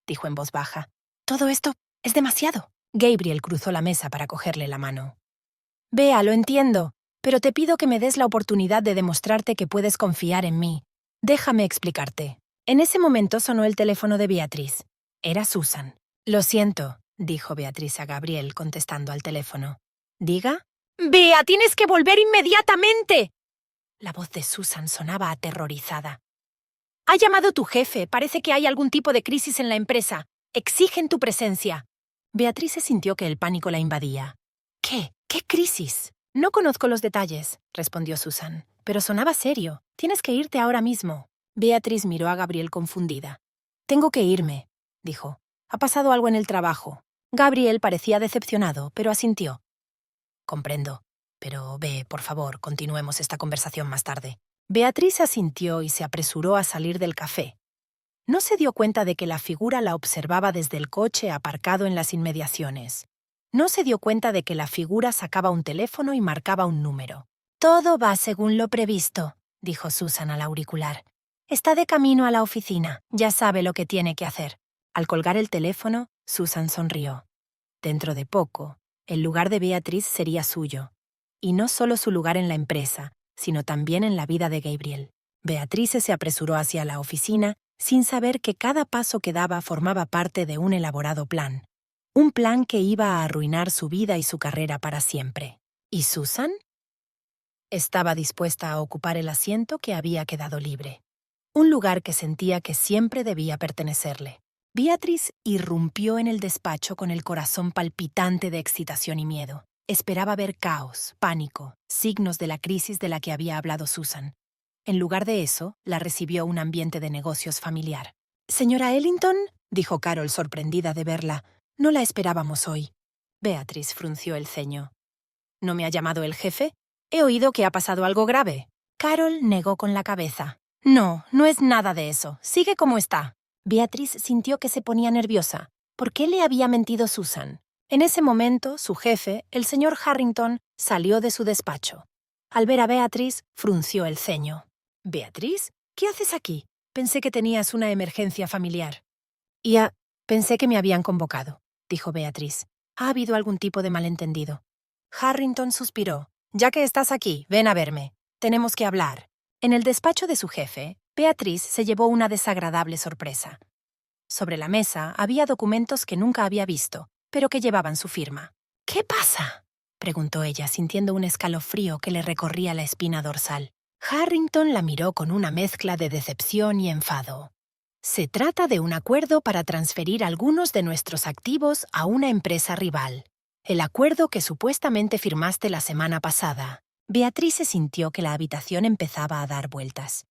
dijo en voz baja. «Todo esto es demasiado». Gabriel cruzó la mesa para cogerle la mano. «Bea, lo entiendo, pero te pido que me des la oportunidad de demostrarte que puedes confiar en mí. Déjame explicarte». En ese momento sonó el teléfono de Beatriz. Era Susan. «Lo siento», dijo Beatriz a Gabriel contestando al teléfono. «¿Diga?» «Bea, tienes que volver inmediatamente». La voz de Susan sonaba aterrorizada. «Ha llamado tu jefe. Parece que hay algún tipo de crisis en la empresa. Exigen tu presencia». Beatriz se sintió que el pánico la invadía. «¿Qué? ¿Qué crisis?» «No conozco los detalles», respondió Susan. «Pero sonaba serio. Tienes que irte ahora mismo». Beatriz miró a Gabriel confundida. «Tengo que irme», dijo. «Ha pasado algo en el trabajo». Gabriel parecía decepcionado, pero asintió. «Comprendo. Pero ve, por favor, continuemos esta conversación más tarde». Beatriz asintió y se apresuró a salir del café. No se dio cuenta de que la figura la observaba desde el coche aparcado en las inmediaciones. No se dio cuenta de que la figura sacaba un teléfono y marcaba un número. «Todo va según lo previsto», dijo Susan al auricular. «Está de camino a la oficina. Ya sabe lo que tiene que hacer». Al colgar el teléfono, Susan sonrió. Dentro de poco, el lugar de Beatriz sería suyo. Y no solo su lugar en la empresa, sino también en la vida de Gabriel. Beatriz se apresuró hacia la oficina sin saber que cada paso que daba formaba parte de un elaborado plan. Un plan que iba a arruinar su vida y su carrera para siempre. ¿Y Susan? Estaba dispuesta a ocupar el asiento que había quedado libre. Un lugar que sentía que siempre debía pertenecerle. Beatriz irrumpió en el despacho con el corazón palpitante de excitación y miedo. Esperaba ver caos, pánico, signos de la crisis de la que había hablado Susan. En lugar de eso, la recibió un ambiente de negocios familiar. «Señora Ellington», dijo Carol sorprendida de verla, «no la esperábamos hoy». Beatriz frunció el ceño. «¿No me ha llamado el jefe? He oído que ha pasado algo grave». Carol negó con la cabeza. «No, no es nada de eso. Sigue como está». Beatriz sintió que se ponía nerviosa. ¿Por qué le había mentido Susan? En ese momento, su jefe, el señor Harrington, salió de su despacho. Al ver a Beatriz, frunció el ceño. «¿Beatriz? ¿Qué haces aquí? Pensé que tenías una emergencia familiar». Pensé que me habían convocado», dijo Beatriz. «Ha habido algún tipo de malentendido». Harrington suspiró. «Ya que estás aquí, ven a verme. Tenemos que hablar». En el despacho de su jefe, Beatriz se llevó una desagradable sorpresa. Sobre la mesa había documentos que nunca había visto, pero que llevaban su firma. «¿Qué pasa?», preguntó ella, sintiendo un escalofrío que le recorría la espina dorsal. Harrington la miró con una mezcla de decepción y enfado. «Se trata de un acuerdo para transferir algunos de nuestros activos a una empresa rival. El acuerdo que supuestamente firmaste la semana pasada». Beatriz se sintió que la habitación empezaba a dar vueltas.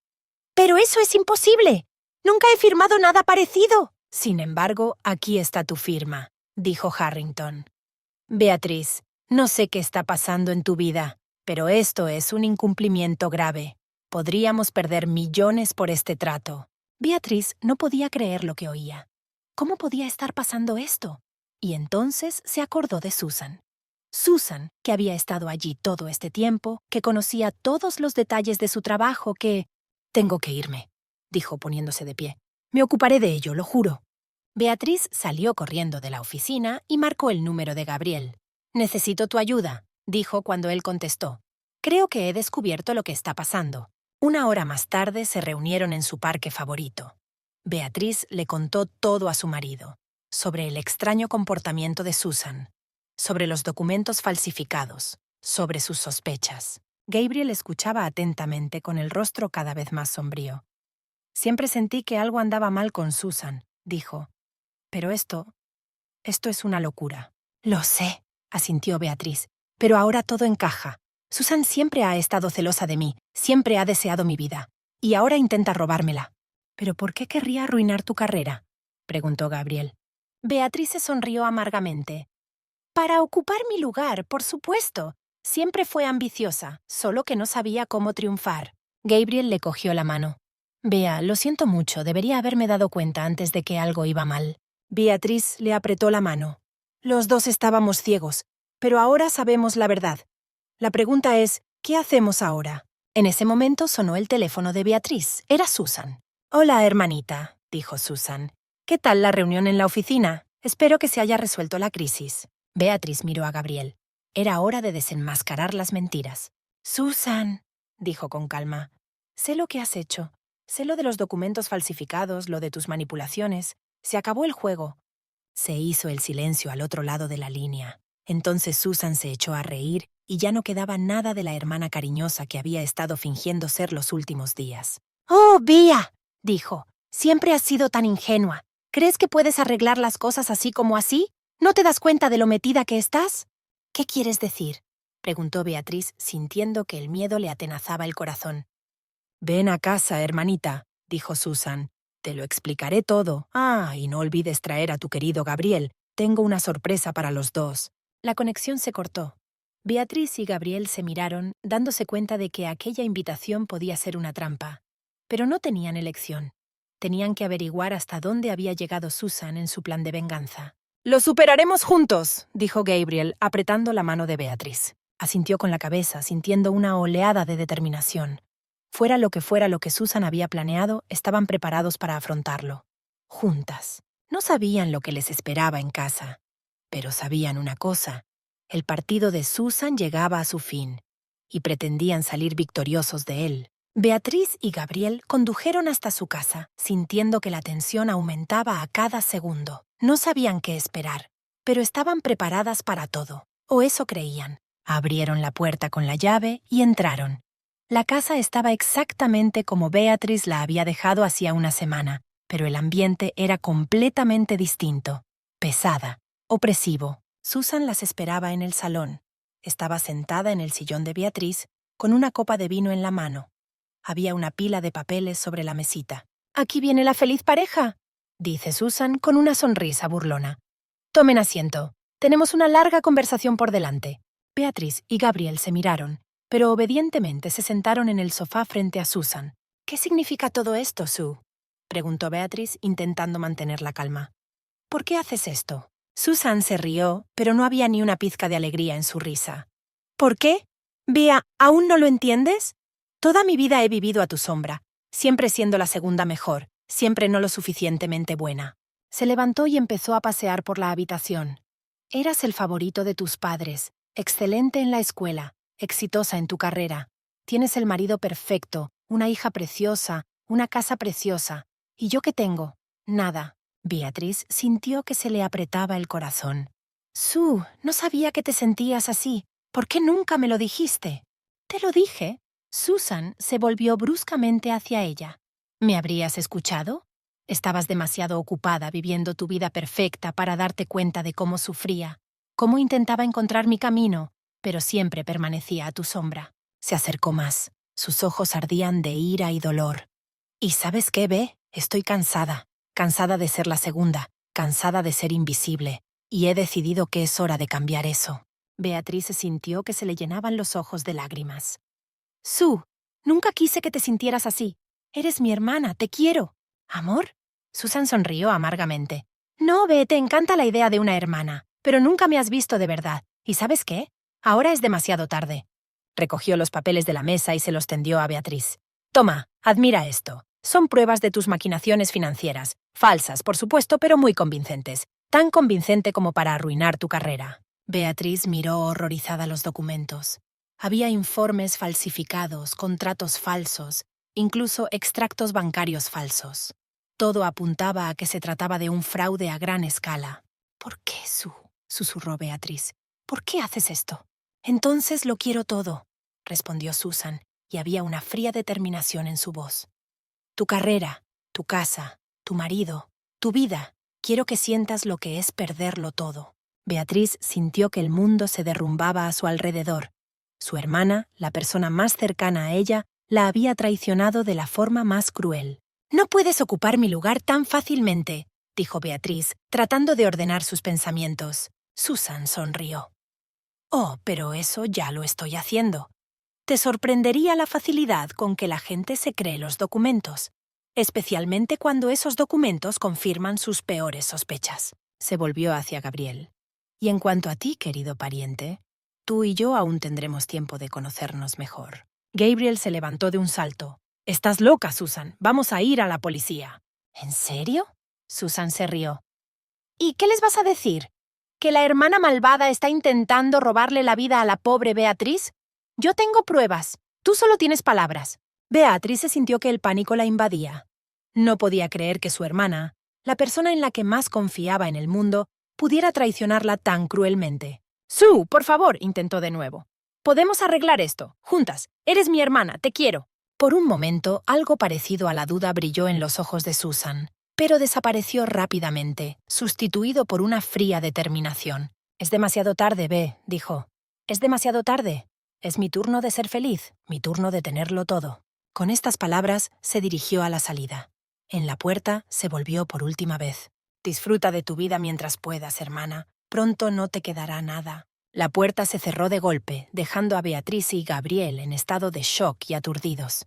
«¡Pero eso es imposible! ¡Nunca he firmado nada parecido!». «Sin embargo, aquí está tu firma», dijo Harrington. «Beatriz, no sé qué está pasando en tu vida, pero esto es un incumplimiento grave. Podríamos perder millones por este trato». Beatriz no podía creer lo que oía. ¿Cómo podía estar pasando esto? Y entonces se acordó de Susan. Susan, que había estado allí todo este tiempo, que conocía todos los detalles de su trabajo, que... «Tengo que irme», dijo poniéndose de pie. «Me ocuparé de ello, lo juro». Beatriz salió corriendo de la oficina y marcó el número de Gabriel. «Necesito tu ayuda», dijo cuando él contestó. «Creo que he descubierto lo que está pasando». Una hora más tarde se reunieron en su parque favorito. Beatriz le contó todo a su marido, sobre el extraño comportamiento de Susan, sobre los documentos falsificados, sobre sus sospechas. Gabriel escuchaba atentamente con el rostro cada vez más sombrío. «Siempre sentí que algo andaba mal con Susan», dijo. «Pero esto es una locura». «Lo sé», asintió Beatriz, «pero ahora todo encaja. Susan siempre ha estado celosa de mí, siempre ha deseado mi vida, y ahora intenta robármela». «¿Pero por qué querría arruinar tu carrera?», preguntó Gabriel. Beatriz se sonrió amargamente. «Para ocupar mi lugar, por supuesto. Siempre fue ambiciosa, solo que no sabía cómo triunfar». Gabriel le cogió la mano. «Bea, lo siento mucho, debería haberme dado cuenta antes de que algo iba mal». Beatriz le apretó la mano. «Los dos estábamos ciegos, pero ahora sabemos la verdad. La pregunta es, ¿qué hacemos ahora?». En ese momento sonó el teléfono de Beatriz. Era Susan. «Hola, hermanita», dijo Susan. «¿Qué tal la reunión en la oficina? Espero que se haya resuelto la crisis». Beatriz miró a Gabriel. Era hora de desenmascarar las mentiras. «Susan», dijo con calma, «sé lo que has hecho. Sé lo de los documentos falsificados, lo de tus manipulaciones. Se acabó el juego». Se hizo el silencio al otro lado de la línea. Entonces Susan se echó a reír y ya no quedaba nada de la hermana cariñosa que había estado fingiendo ser los últimos días. «Oh, Bea», dijo, «siempre has sido tan ingenua. ¿Crees que puedes arreglar las cosas así como así? ¿No te das cuenta de lo metida que estás?». «¿Qué quieres decir?», preguntó Beatriz, sintiendo que el miedo le atenazaba el corazón. «Ven a casa, hermanita», dijo Susan. «Te lo explicaré todo. Y no olvides traer a tu querido Gabriel. Tengo una sorpresa para los dos». La conexión se cortó. Beatriz y Gabriel se miraron, dándose cuenta de que aquella invitación podía ser una trampa. Pero no tenían elección. Tenían que averiguar hasta dónde había llegado Susan en su plan de venganza. «Lo superaremos juntos», dijo Gabriel, apretando la mano de Beatriz. Asintió con la cabeza, sintiendo una oleada de determinación. Fuera lo que Susan había planeado, estaban preparados para afrontarlo. Juntas. No sabían lo que les esperaba en casa. Pero sabían una cosa. El partido de Susan llegaba a su fin, y pretendían salir victoriosos de él. Beatriz y Gabriel condujeron hasta su casa, sintiendo que la tensión aumentaba a cada segundo. No sabían qué esperar, pero estaban preparadas para todo, o eso creían. Abrieron la puerta con la llave y entraron. La casa estaba exactamente como Beatriz la había dejado hacía una semana, pero el ambiente era completamente distinto. Pesada, opresivo. Susan las esperaba en el salón. Estaba sentada en el sillón de Beatriz, con una copa de vino en la mano. Había una pila de papeles sobre la mesita. «Aquí viene la feliz pareja», dice Susan con una sonrisa burlona. «Tomen asiento. Tenemos una larga conversación por delante». Beatriz y Gabriel se miraron, pero obedientemente se sentaron en el sofá frente a Susan. «¿Qué significa todo esto, Sue?», preguntó Beatriz, intentando mantener la calma. ¿por qué haces esto? Susan se rió, pero no había ni una pizca de alegría en su risa. ¿Por qué? Bea, ¿aún no lo entiendes? Toda mi vida he vivido a tu sombra, siempre siendo la segunda mejor, siempre no lo suficientemente buena. Se levantó y empezó a pasear por la habitación. Eras el favorito de tus padres, excelente en la escuela, exitosa en tu carrera. Tienes el marido perfecto, una hija preciosa, una casa preciosa. ¿Y yo qué tengo? Nada. Beatriz sintió que se le apretaba el corazón. Sue, no sabía que te sentías así. ¿Por qué nunca me lo dijiste? Te lo dije. Susan se volvió bruscamente hacia ella. ¿Me habrías escuchado? Estabas demasiado ocupada viviendo tu vida perfecta para darte cuenta de cómo sufría, cómo intentaba encontrar mi camino, pero siempre permanecía a tu sombra. Se acercó más. Sus ojos ardían de ira y dolor. ¿Y sabes qué, Bea? Estoy cansada. Cansada de ser la segunda, cansada de ser invisible, y he decidido que es hora de cambiar eso. Beatriz sintió que se le llenaban los ojos de lágrimas. Sue, nunca quise que te sintieras así. Eres mi hermana, te quiero. ¿Amor? Susan sonrió amargamente. No, Bea, te encanta la idea de una hermana, pero nunca me has visto de verdad. ¿Y sabes qué? Ahora es demasiado tarde. Recogió los papeles de la mesa y se los tendió a Beatriz. Toma, admira esto. Son pruebas de tus maquinaciones financieras. Falsas, por supuesto, pero muy convincentes. Tan convincente como para arruinar tu carrera. Beatriz miró horrorizada los documentos. Había informes falsificados, contratos falsos, incluso extractos bancarios falsos. Todo apuntaba a que se trataba de un fraude a gran escala. ¿Por qué, Sue? Susurró Beatriz. ¿Por qué haces esto? Entonces lo quiero todo, respondió Susan, y había una fría determinación en su voz. Tu carrera, tu casa, tu marido, tu vida. Quiero que sientas lo que es perderlo todo. Beatriz sintió que el mundo se derrumbaba a su alrededor. Su hermana, la persona más cercana a ella, la había traicionado de la forma más cruel. No puedes ocupar mi lugar tan fácilmente, dijo Beatriz, tratando de ordenar sus pensamientos. Susan sonrió. Oh, pero eso ya lo estoy haciendo. Te sorprendería la facilidad con que la gente se cree los documentos, especialmente cuando esos documentos confirman sus peores sospechas. Se volvió hacia Gabriel. Y en cuanto a ti, querido pariente, tú y yo aún tendremos tiempo de conocernos mejor. Gabriel se levantó de un salto. Estás loca, Susan. Vamos a ir a la policía. ¿En serio? Susan se rió. ¿Y qué les vas a decir? ¿Que la hermana malvada está intentando robarle la vida a la pobre Beatriz? Yo tengo pruebas. Tú solo tienes palabras. Beatriz se sintió que el pánico la invadía. No podía creer que su hermana, la persona en la que más confiaba en el mundo, pudiera traicionarla tan cruelmente. Sue, por favor, intentó de nuevo. Podemos arreglar esto. Juntas. Eres mi hermana, te quiero. Por un momento, algo parecido a la duda brilló en los ojos de Susan, pero desapareció rápidamente, sustituido por una fría determinación. Es demasiado tarde, Bea, dijo. Es demasiado tarde. Es mi turno de ser feliz, mi turno de tenerlo todo. Con estas palabras, se dirigió a la salida. En la puerta, se volvió por última vez. Disfruta de tu vida mientras puedas, hermana. Pronto no te quedará nada. La puerta se cerró de golpe, dejando a Beatriz y Gabriel en estado de shock y aturdidos.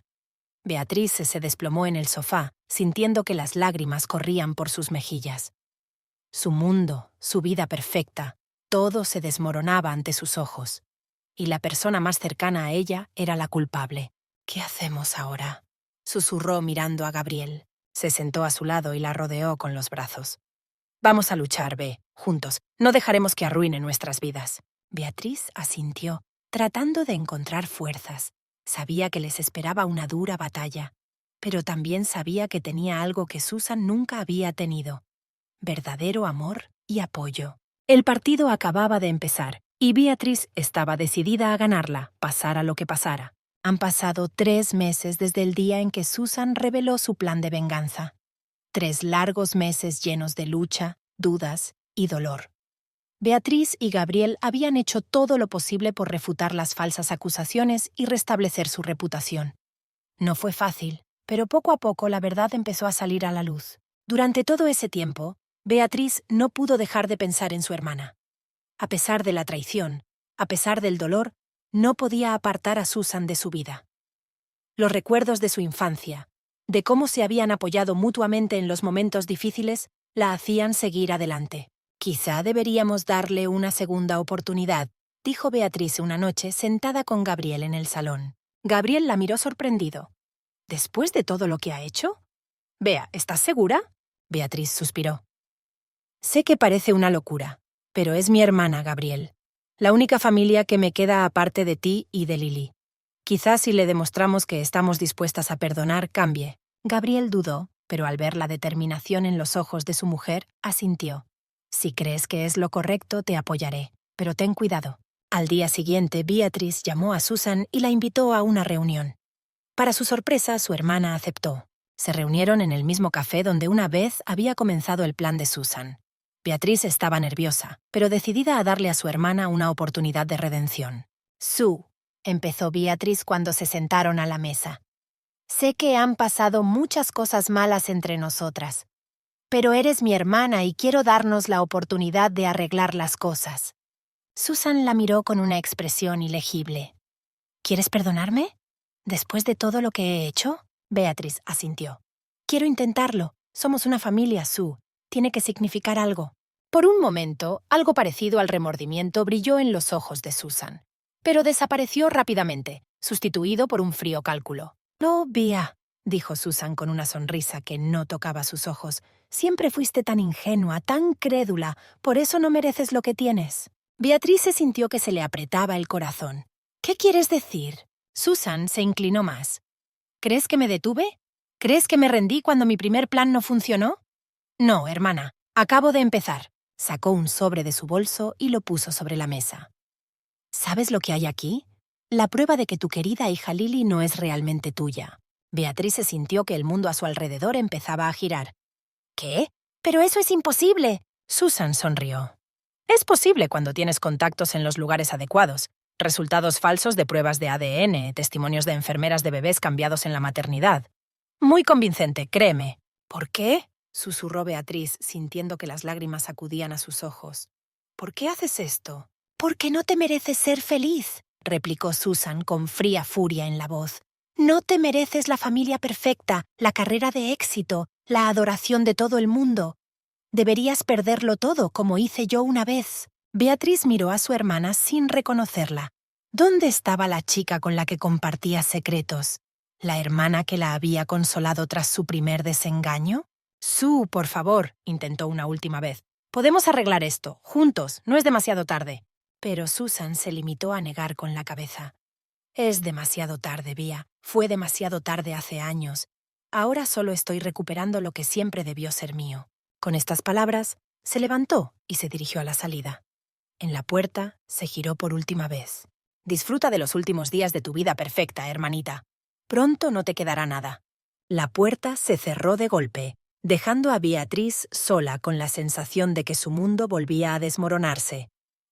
Beatriz se desplomó en el sofá, sintiendo que las lágrimas corrían por sus mejillas. Su mundo, su vida perfecta, todo se desmoronaba ante sus ojos. Y la persona más cercana a ella era la culpable. ¿Qué hacemos ahora?, susurró mirando a Gabriel. Se sentó a su lado y la rodeó con los brazos. Vamos a luchar, Bea, juntos. No dejaremos que arruine nuestras vidas. Beatriz asintió, tratando de encontrar fuerzas. Sabía que les esperaba una dura batalla, pero también sabía que tenía algo que Susan nunca había tenido: verdadero amor y apoyo. El partido acababa de empezar, y Beatriz estaba decidida a ganarla, pasara lo que pasara. Han pasado 3 meses desde el día en que Susan reveló su plan de venganza. 3 largos meses llenos de lucha, dudas y dolor. Beatriz y Gabriel habían hecho todo lo posible por refutar las falsas acusaciones y restablecer su reputación. No fue fácil, pero poco a poco la verdad empezó a salir a la luz. Durante todo ese tiempo, Beatriz no pudo dejar de pensar en su hermana. A pesar de la traición, a pesar del dolor, no podía apartar a Susan de su vida. Los recuerdos de su infancia, de cómo se habían apoyado mutuamente en los momentos difíciles, la hacían seguir adelante. «Quizá deberíamos darle una segunda oportunidad», dijo Beatriz una noche sentada con Gabriel en el salón. Gabriel la miró sorprendido. «¿Después de todo lo que ha hecho?» «Bea, ¿estás segura?» Beatriz suspiró. «Sé que parece una locura, pero es mi hermana, Gabriel. La única familia que me queda aparte de ti y de Lily. Quizás si le demostramos que estamos dispuestas a perdonar, cambie». Gabriel dudó, pero al ver la determinación en los ojos de su mujer, asintió. «Si crees que es lo correcto, te apoyaré, pero ten cuidado». Al día siguiente, Beatriz llamó a Susan y la invitó a una reunión. Para su sorpresa, su hermana aceptó. Se reunieron en el mismo café donde una vez había comenzado el plan de Susan. Beatriz estaba nerviosa, pero decidida a darle a su hermana una oportunidad de redención. «Sue», empezó Beatriz cuando se sentaron a la mesa. «Sé que han pasado muchas cosas malas entre nosotras, pero eres mi hermana y quiero darnos la oportunidad de arreglar las cosas». Susan la miró con una expresión ilegible. «¿Quieres perdonarme? ¿Después de todo lo que he hecho?» Beatriz asintió. «Quiero intentarlo. Somos una familia, Sue. Tiene que significar algo». Por un momento, algo parecido al remordimiento brilló en los ojos de Susan, pero desapareció rápidamente, sustituido por un frío cálculo. «Oh, Bea», dijo Susan con una sonrisa que no tocaba sus ojos. «Siempre fuiste tan ingenua, tan crédula. Por eso no mereces lo que tienes». Beatriz se sintió que se le apretaba el corazón. «¿Qué quieres decir?» Susan se inclinó más. «¿Crees que me detuve? ¿Crees que me rendí cuando mi primer plan no funcionó?» «No, hermana. Acabo de empezar». Sacó un sobre de su bolso y lo puso sobre la mesa. «¿Sabes lo que hay aquí? La prueba de que tu querida hija Lily no es realmente tuya». Beatriz se sintió que el mundo a su alrededor empezaba a girar. «¿Qué? Pero eso es imposible». Susan sonrió. «Es posible cuando tienes contactos en los lugares adecuados. Resultados falsos de pruebas de ADN, testimonios de enfermeras de bebés cambiados en la maternidad. Muy convincente, créeme». «¿Por qué?», susurró Beatriz, sintiendo que las lágrimas acudían a sus ojos. «¿Por qué haces esto?» «Porque no te mereces ser feliz», replicó Susan con fría furia en la voz. «No te mereces la familia perfecta, la carrera de éxito, la adoración de todo el mundo. Deberías perderlo todo, como hice yo una vez». Beatriz miró a su hermana sin reconocerla. ¿Dónde estaba la chica con la que compartía secretos? ¿La hermana que la había consolado tras su primer desengaño? «Sue, por favor», intentó una última vez. «Podemos arreglar esto, juntos, no es demasiado tarde». Pero Susan se limitó a negar con la cabeza. «Es demasiado tarde, Bea. Fue demasiado tarde hace años. Ahora solo estoy recuperando lo que siempre debió ser mío». Con estas palabras, se levantó y se dirigió a la salida. En la puerta, se giró por última vez. «Disfruta de los últimos días de tu vida perfecta, hermanita. Pronto no te quedará nada». La puerta se cerró de golpe, dejando a Beatriz sola con la sensación de que su mundo volvía a desmoronarse.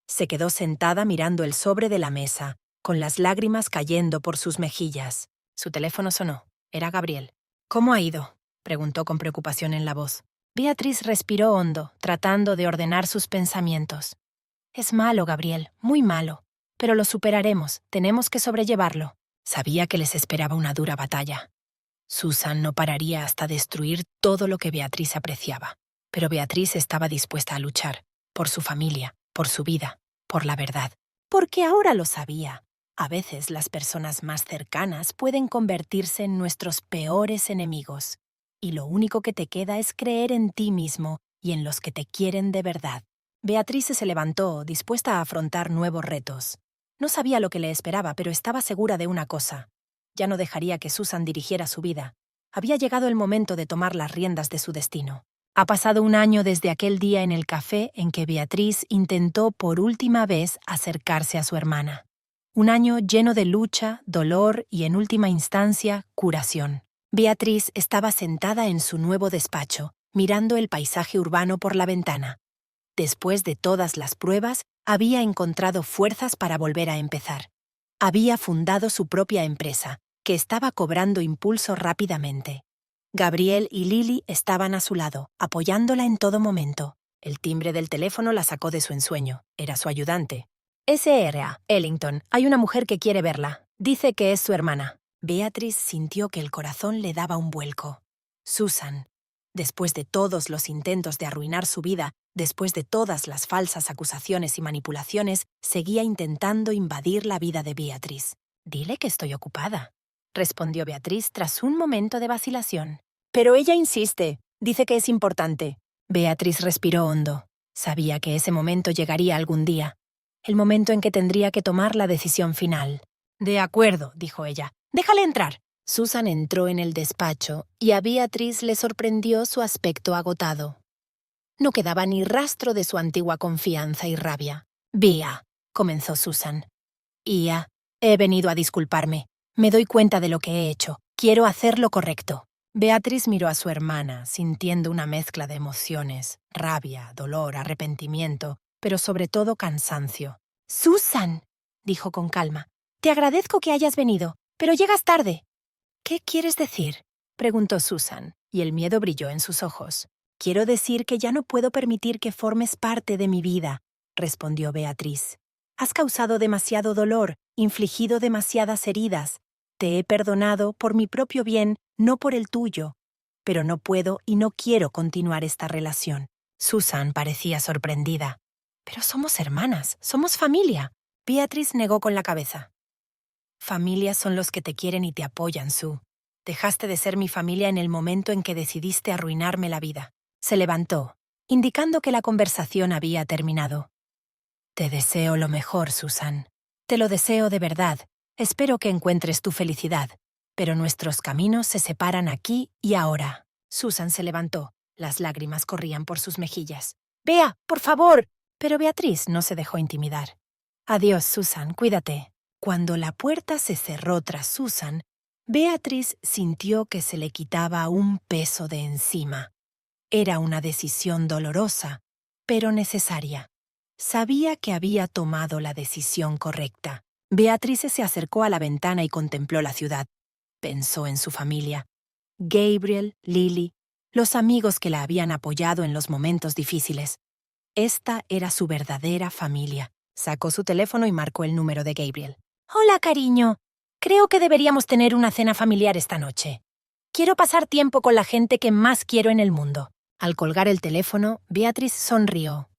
Se quedó sentada mirando el sobre de la mesa, con las lágrimas cayendo por sus mejillas. Su teléfono sonó. Era Gabriel. «¿Cómo ha ido?», preguntó con preocupación en la voz. Beatriz respiró hondo, tratando de ordenar sus pensamientos. «Es malo, Gabriel, muy malo. Pero lo superaremos, tenemos que sobrellevarlo». Sabía que les esperaba una dura batalla. Susan no pararía hasta destruir todo lo que Beatriz apreciaba. Pero Beatriz estaba dispuesta a luchar, por su familia, por su vida, por la verdad. Porque ahora lo sabía. A veces las personas más cercanas pueden convertirse en nuestros peores enemigos. Y lo único que te queda es creer en ti mismo y en los que te quieren de verdad. Beatriz se levantó, dispuesta a afrontar nuevos retos. No sabía lo que le esperaba, pero estaba segura de una cosa. Ya no dejaría que Susan dirigiera su vida. Había llegado el momento de tomar las riendas de su destino. Ha pasado un año desde aquel día en el café en que Beatriz intentó por última vez acercarse a su hermana. Un año lleno de lucha, dolor y, en última instancia, curación. Beatriz estaba sentada en su nuevo despacho, mirando el paisaje urbano por la ventana. Después de todas las pruebas, había encontrado fuerzas para volver a empezar. Había fundado su propia empresa, que estaba cobrando impulso rápidamente. Gabriel y Lily estaban a su lado, apoyándola en todo momento. El timbre del teléfono la sacó de su ensueño. Era su ayudante. «SRA, Ellington, hay una mujer que quiere verla. Dice que es su hermana». Beatriz sintió que el corazón le daba un vuelco. «Susan, Después de todos los intentos de arruinar su vida, después de todas las falsas acusaciones y manipulaciones, seguía intentando invadir la vida de Beatrice. «Dile que estoy ocupada», respondió Beatrice tras un momento de vacilación. «Pero ella insiste. Dice que es importante». Beatrice respiró hondo. Sabía que ese momento llegaría algún día. El momento en que tendría que tomar la decisión final. «De acuerdo», dijo ella. «Déjale entrar». Susan entró en el despacho y a Beatrice le sorprendió su aspecto agotado. No quedaba ni rastro de su antigua confianza y rabia. «Bea», comenzó Susan. «Ia, he venido a disculparme. Me doy cuenta de lo que he hecho. Quiero hacer lo correcto». Beatrice miró a su hermana, sintiendo una mezcla de emociones, rabia, dolor, arrepentimiento, pero sobre todo cansancio. «Susan», dijo con calma, «te agradezco que hayas venido, pero llegas tarde». «¿Qué quieres decir?», preguntó Susan, y el miedo brilló en sus ojos. «Quiero decir que ya no puedo permitir que formes parte de mi vida», respondió Beatrice. «Has causado demasiado dolor, infligido demasiadas heridas. Te he perdonado por mi propio bien, no por el tuyo. Pero no puedo y no quiero continuar esta relación». Susan parecía sorprendida. «Pero somos hermanas, somos familia». Beatrice negó con la cabeza. «Familia son los que te quieren y te apoyan, Sue. Dejaste de ser mi familia en el momento en que decidiste arruinarme la vida». Se levantó, indicando que la conversación había terminado. «Te deseo lo mejor, Susan. Te lo deseo de verdad. Espero que encuentres tu felicidad. Pero nuestros caminos se separan aquí y ahora». Susan se levantó. Las lágrimas corrían por sus mejillas. «Bea, por favor». Pero Beatrice no se dejó intimidar. «Adiós, Susan, cuídate». Cuando la puerta se cerró tras Susan, Beatrice sintió que se le quitaba un peso de encima. Era una decisión dolorosa, pero necesaria. Sabía que había tomado la decisión correcta. Beatrice se acercó a la ventana y contempló la ciudad. Pensó en su familia. Gabriel, Lily, los amigos que la habían apoyado en los momentos difíciles. Esta era su verdadera familia. Sacó su teléfono y marcó el número de Gabriel. «Hola, cariño. Creo que deberíamos tener una cena familiar esta noche. Quiero pasar tiempo con la gente que más quiero en el mundo». Al colgar el teléfono, Beatrice sonrió.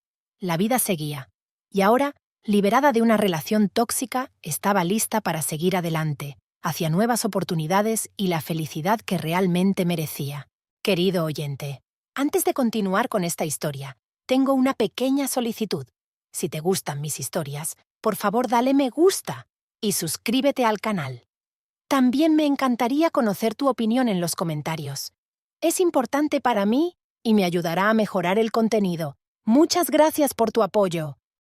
La vida seguía. Y ahora, liberada de una relación tóxica, estaba lista para seguir adelante, hacia nuevas oportunidades y la felicidad que realmente merecía. Querido oyente, antes de continuar con esta historia, tengo una pequeña solicitud. Si te gustan mis historias, por favor dale me gusta y suscríbete al canal. También me encantaría conocer tu opinión en los comentarios. Es importante para mí y me ayudará a mejorar el contenido. Muchas gracias por tu apoyo.